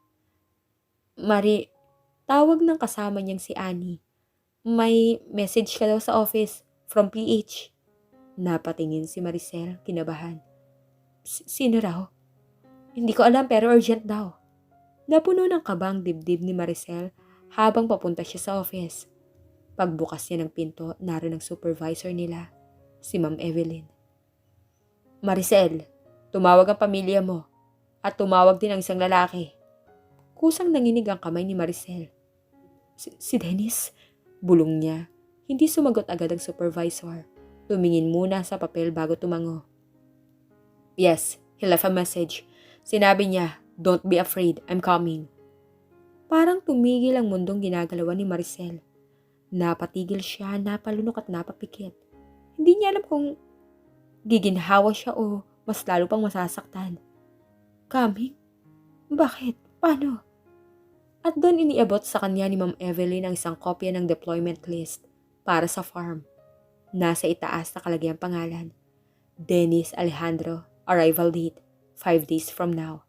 Mari, tawag ng kasama niyang si Annie. May message ka daw sa office, from PH. Napatingin si Maricel, kinabahan. Sino raw? Hindi ko alam pero urgent daw. Napuno ng kabang dibdib ni Maricel habang papunta siya sa office. Pagbukas niya ng pinto, naroon ang supervisor nila, si Ma'am Evelyn. Maricel, tumawag ang pamilya mo at tumawag din ang isang lalaki. Kusang nanginig ang kamay ni Maricel. Si Dennis? Bulong niya. Hindi sumagot agad ang supervisor. Tumingin muna sa papel bago tumango. Yes, he left a message. Sinabi niya, don't be afraid, I'm coming. Parang tumigil ang mundong ginagalawan ni Maricel. Napatigil siya, napalunok at napapikit. Hindi niya alam kung giginhawa siya o mas lalo pang masasaktan. Coming? Bakit? Paano? At doon iniabot sa kanya ni Ma'am Evelyn ang isang kopya ng deployment list para sa farm. Nasa itaas nakalagay ang pangalan. Dennis Alejandro, arrival date, 5 days from now.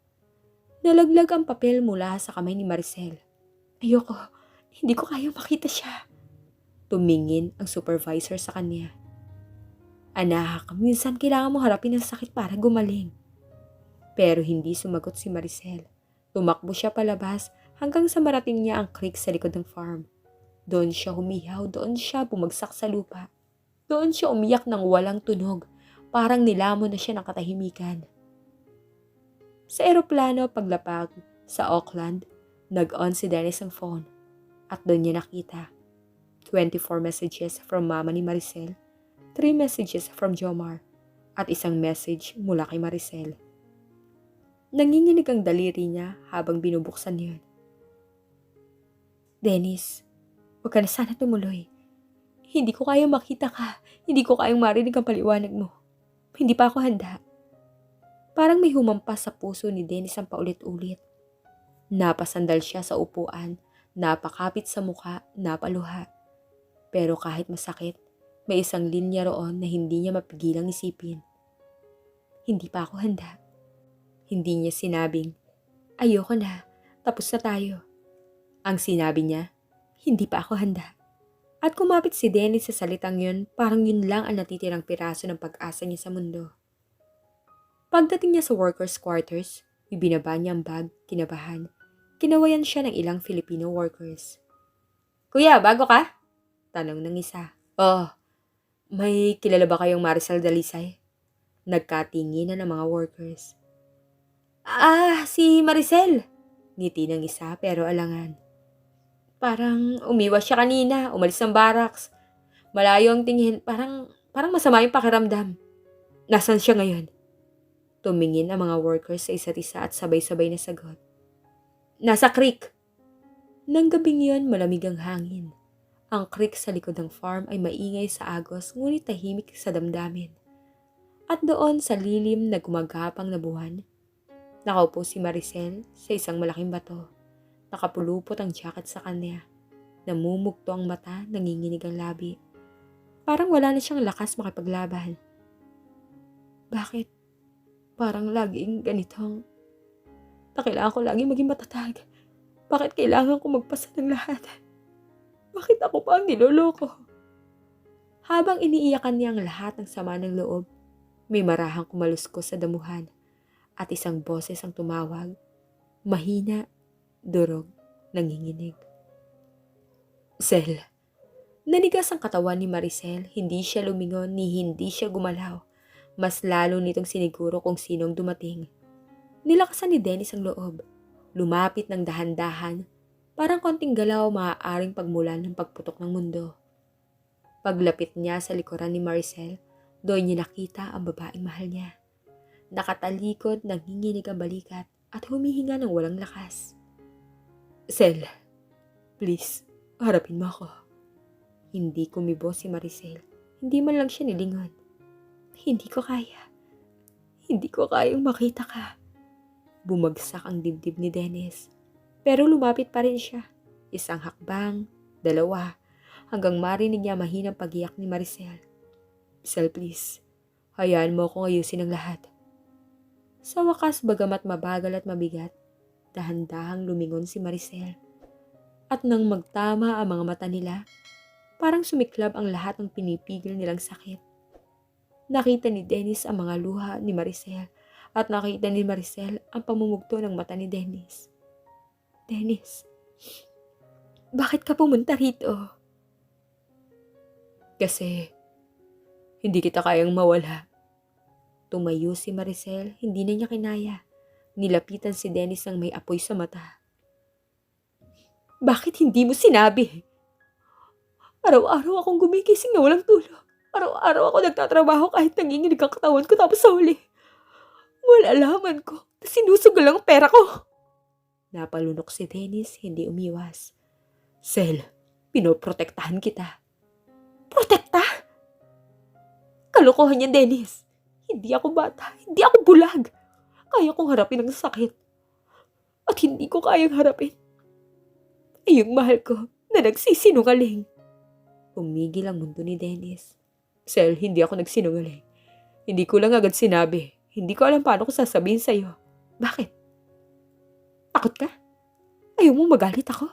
Nalaglag ang papel mula sa kamay ni Maricel. Ayoko, hindi ko kayang makita siya. Tumingin ang supervisor sa kanya. Anak, minsan kailangan mo harapin ang sakit para gumaling. Pero hindi sumagot si Maricel. Tumakbo siya palabas hanggang sa marating niya ang creek sa likod ng farm. Doon siya humihaw, doon siya bumagsak sa lupa. Doon siya umiyak ng walang tunog, parang nilamon na siya ng katahimikan. Sa eroplano paglapag sa Auckland, nag-on si Dennis ang phone at doon niya nakita 24 messages from mama ni Maricel, 3 messages from Jomar, at isang message mula kay Maricel. Nanginginig ang daliri niya habang binubuksan niya. Dennis, huwag ka na sana tumuloy. Hindi ko kayang makita ka. Hindi ko kayang marinig ang paliwanag mo. Hindi pa ako handa. Parang may humampas sa puso ni Dennis ang paulit-ulit. Napasandal siya sa upuan, napakapit sa muka, napaluha. Pero kahit masakit, may isang linya roon na hindi niya mapigilang isipin. Hindi pa ako handa. Hindi niya sinabing, ayoko na, tapos na tayo. Ang sinabi niya, hindi pa ako handa. At kumapit si Dennis sa salitang yun, parang yun lang ang natitirang piraso ng pag-asa niya sa mundo. Pagdating niya sa workers' quarters, ibinaba niya ang bag, kinabahan. Kinawayan siya ng ilang Filipino workers. Kuya, bago ka? Tanong ng isa. Oh, may kilala ba kayong Maricel Dalisay? Nagkatingin na ng mga workers. Si Maricel. Ngiti ng isa pero alangan. Parang umiwas siya kanina, umalis ng barracks. Malayo ang tingin, parang masama yung pakiramdam. Nasaan siya ngayon? Tumingin ang mga workers sa isa't isa at sabay-sabay na sagot. Nasa creek. Nang gabing yun, malamig ang hangin. Ang creek sa likod ng farm ay maingay sa agos ngunit tahimik sa damdamin. At doon sa lilim na gumagapang na buwan, nakaupo si Maricel sa isang malaking bato. Nakapulupot ang jacket sa kanya. Namumugto ang mata, nanginginig ang labi. Parang wala na siyang lakas makipaglaban. Bakit parang laging ganitong na kailangan ko laging maging matatag? Bakit kailangan ko magpasa ng lahat? Bakit ako pa ang niloloko? Habang iniiyakan niya ang lahat ng sama ng loob, may marahang kumaluskos sa damuhan at isang boses ang tumawag. Mahina, durog, nanginginig. Sel. Nanigas ang katawan ni Maricel, hindi siya lumingon ni hindi siya gumalaw. Mas lalo nitong siniguro kung sinong dumating. Nilakasan ni Dennis ang loob. Lumapit ng dahan-dahan, parang konting galaw maaaring pagmulan ng pagputok ng mundo. Paglapit niya sa likuran ni Maricel, doon niya nakita ang babaeng mahal niya. Nakatalikod, nanginginig ang balikat at humihinga ng walang lakas. Sel, please, harapin mo ako. Hindi kumibo si Maricel. Hindi man lang siya nilingon. Hindi ko kaya. Hindi ko kayang makita ka. Bumagsak ang dibdib ni Dennis. Pero lumapit pa rin siya. Isang hakbang, dalawa, hanggang marinig niya mahinang pag-iyak ni Maricel. Sel, please. Hayaan mo akong ayusin ang lahat. Sa wakas, bagamat mabagal at mabigat, dahan-dahang lumingon si Maricel. At nang magtama ang mga mata nila, parang sumiklab ang lahat ng pinipigil nilang sakit. Nakita ni Dennis ang mga luha ni Maricel at nakita ni Maricel ang pamumugto ng mata ni Dennis. Dennis, bakit ka pumunta rito? Kasi hindi kita kayang mawala. Tumayo si Maricel, hindi na niya kinaya. Nilapitan si Dennis ng may apoy sa mata. Bakit hindi mo sinabi? Araw-araw akong gumigising na walang tulog. Araw-araw ako nagtatrabaho kahit nanginginig ang katawan ko tapos sa huli. Malalaman ko na sinusugal ang pera ko. Napalunok si Dennis, hindi umiwas. Sel, pinoprotektahan kita. Protekta? Kalokohan yan, Dennis. Hindi ako bata, hindi ako bulag. Kaya kong harapin ang sakit. At hindi ko kayang harapin ay yung mahal ko na nagsisinungaling. Umigil ang mundo ni Dennis. Sel, hindi ako nagsinungaling. Hindi ko lang agad sinabi. Hindi ko alam paano ko sasabihin sa'yo. Bakit? Takot ka? Ayaw mo magalit ako?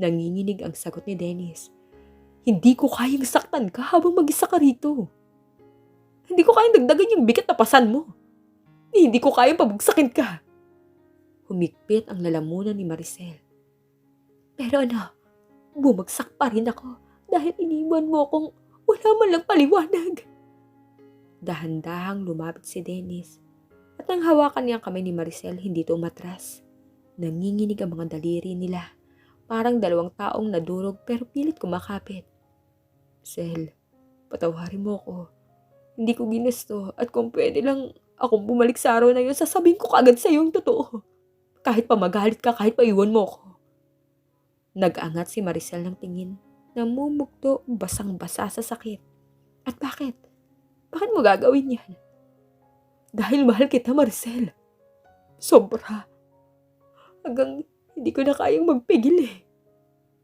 Nanginginig ang sagot ni Dennis. Hindi ko kayang saktan ka habang mag-isa ka rito. Hindi ko kayang dagdagan yung bigat na pasan mo. Hindi ko kayang pabagsakin ka. Humigpit ang lalamunan ni Maricel. Pero bumagsak pa rin ako dahil iniwan mo akong wala man lang paliwanag. Dahan-dahang lumapit si Dennis at nang hawakan niya ang kamay ni Maricel, hindi ito umatras. Nanginginig ang mga daliri nila. Parang dalawang taong nadurog pero pilit kumakapit. Sel, patawarin mo ako. Hindi ko ginusto at kung pwede lang akong bumalik sa araw na yun, sasabihin ko kagad sa iyo yung totoo. Kahit pa magalit ka, kahit pa iwan mo ako. Nag-angat si Maricel ng tingin. Namumugto, basang-basa sa sakit. At bakit? Bakit mo gagawin yan? Dahil mahal kita, Maricel. Sobra. Hanggang hindi ko na kayang magpigil eh.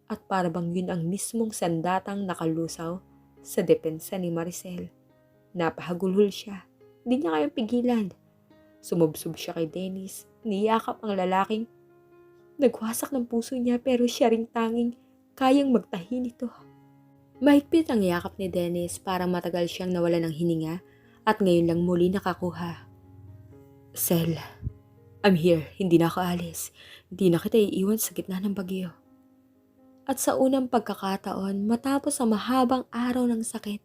At para bang yun ang mismong sandatang nakalusaw sa depensa ni Maricel. Napahagulhol siya. Hindi niya kayang pigilan. Sumubsob siya kay Dennis. Niyakap ang lalaking nagwasak ng puso niya pero siya ring tanging kayang magtahi nito. Mahigpit ang yakap ni Dennis, parang matagal siyang nawala ng hininga at ngayon lang muli nakakuha. Sel, I'm here. Hindi na ako alis. Hindi na kita iiwan sa gitna ng bagyo. At sa unang pagkakataon, matapos ang mahabang araw ng sakit,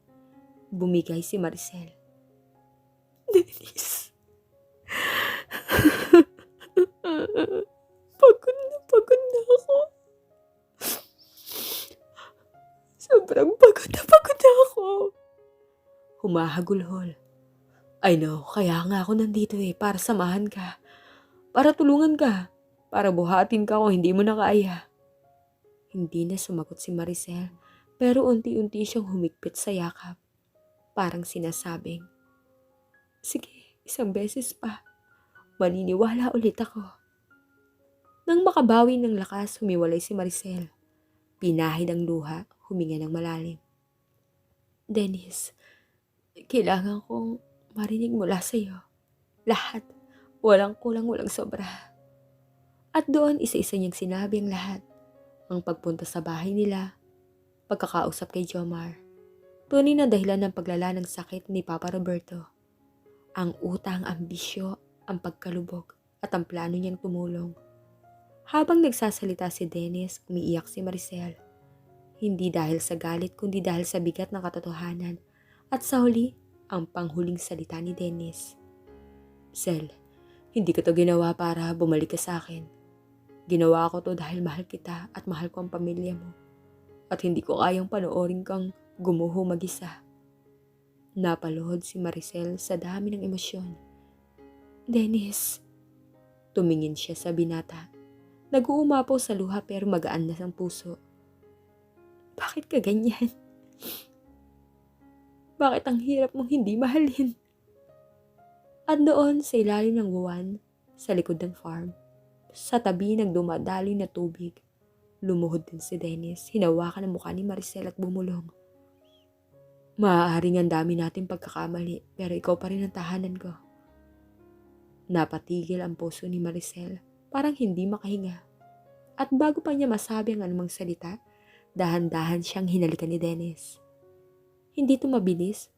bumigay si Maricel. Dennis. Pagod na ako. Sobrang pagod na ako. Humahagulhol. I know, kaya nga ako nandito para samahan ka. Para tulungan ka. Para buhatin ka kung hindi mo na kaya. Hindi na sumagot si Maricel, pero unti-unti siyang humigpit sa yakap. Parang sinasabing, sige, isang beses pa. Maniniwala ulit ako. Nang makabawi ng lakas, humiwalay si Maricel. Pinahid ang luha, huminga ng malalim. Dennis, kailangan kong marinig mula sa'yo. Lahat. Walang kulang, walang sobra. At doon isa-isa niyang sinabi ang lahat. Ang pagpunta sa bahay nila, pagkakausap kay Jomar, tunay na dahilan ng paglala ng sakit ni Papa Roberto. Ang utang, ang bisyo, ang pagkalubog, at ang plano niyang tumulong. Habang nagsasalita si Dennis, umiiyak si Maricel. Hindi dahil sa galit kundi dahil sa bigat ng katotohanan. At sa huli, ang panghuling salita ni Dennis. Sel, hindi ko to ginawa para bumalik ka sa akin. Ginawa ko to dahil mahal kita at mahal ko ang pamilya mo. At hindi ko kayang panoorin kang gumuho mag-isa. Napaluhod si Maricel sa dami ng emosyon. Dennis. Tumingin siya sa binata. Nag-uumapaw sa luha pero magaan na ang puso. Bakit ka ganyan? Bakit ang hirap mong hindi mahalin? At doon sa ilalim ng buwan, sa likod ng farm, sa tabi ng dumadaloy na tubig, lumuhod din si Dennis, hinawakan ang mukha ni Maricel at bumulong. Maaaring ang dami nating pagkakamali, pero ikaw pa rin ang tahanan ko. Napatigil ang puso ni Maricel, parang hindi makahinga. At bago pa niya masabi ang anumang salita, dahan-dahan siyang hinalikan ni Dennis. Hindi to mabilis,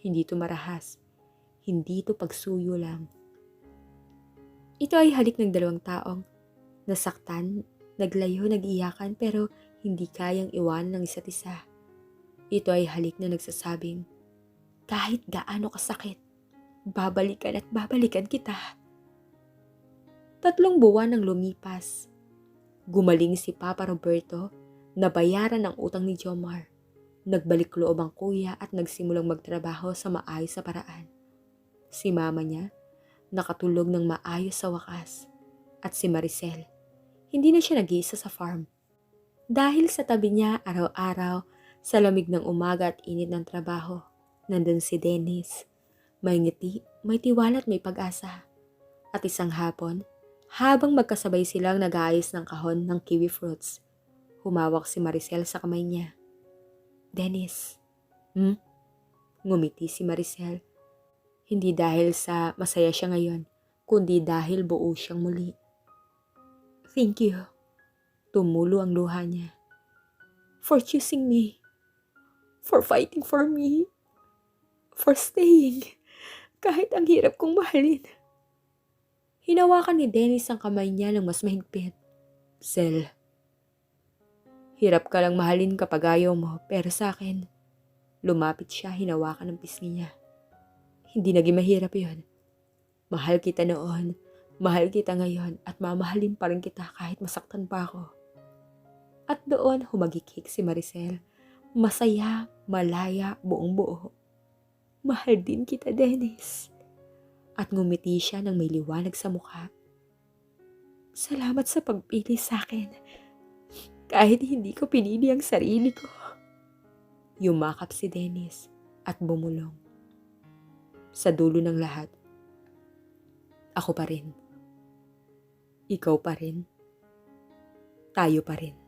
hindi to marahas, hindi to pagsuyo lang. Ito ay halik ng dalawang taong nasaktan, naglayo, nag-iyakan pero hindi kayang iwanan ng isa't isa. Ito ay halik na nagsasabing, kahit gaano kasakit, babalikan at babalikan kita. 3 buwan ang lumipas. Gumaling si Papa Roberto, nabayaran ang utang ni Jomar. Nagbalik loob ang kuya at nagsimulang magtrabaho sa maayos sa paraan. Si mama niya, nakatulog ng maayos sa wakas. At si Maricel, hindi na siya nag-iisa sa farm. Dahil sa tabi niya araw-araw, sa lamig ng umaga at init ng trabaho, nandun si Dennis. May ngiti, may tiwala at may pag-asa. At isang hapon, habang magkasabay silang nag-aayos ng kahon ng kiwi fruits, humawak si Maricel sa kamay niya. Dennis. Ngumiti si Maricel. Hindi dahil sa masaya siya ngayon, kundi dahil buo siyang muli. Thank you. Tumulo ang luha niya. For choosing me. For fighting for me. For staying. Kahit ang hirap kong mahalin. Hinawakan ni Dennis ang kamay niya ng mas mahigpit. Sel, hirap ka lang mahalin kapag ayaw mo, pero sa akin, lumapit siya, hinawakan ng pisngi niya. Hindi naging mahirap yun. Mahal kita noon, mahal kita ngayon, at mamahalin pa rin kita kahit masaktan pa ako. At doon humagikik si Maricel. Masaya, malaya, buong buo. Mahal din kita, Dennis. At ngumiti siya ng may liwanag sa mukha. Salamat sa pagpili sa akin. Kahit hindi ko pinili ang sarili ko. Yumakap si Dennis at bumulong. Sa dulo ng lahat, ako pa rin. Ikaw pa rin. Tayo pa rin.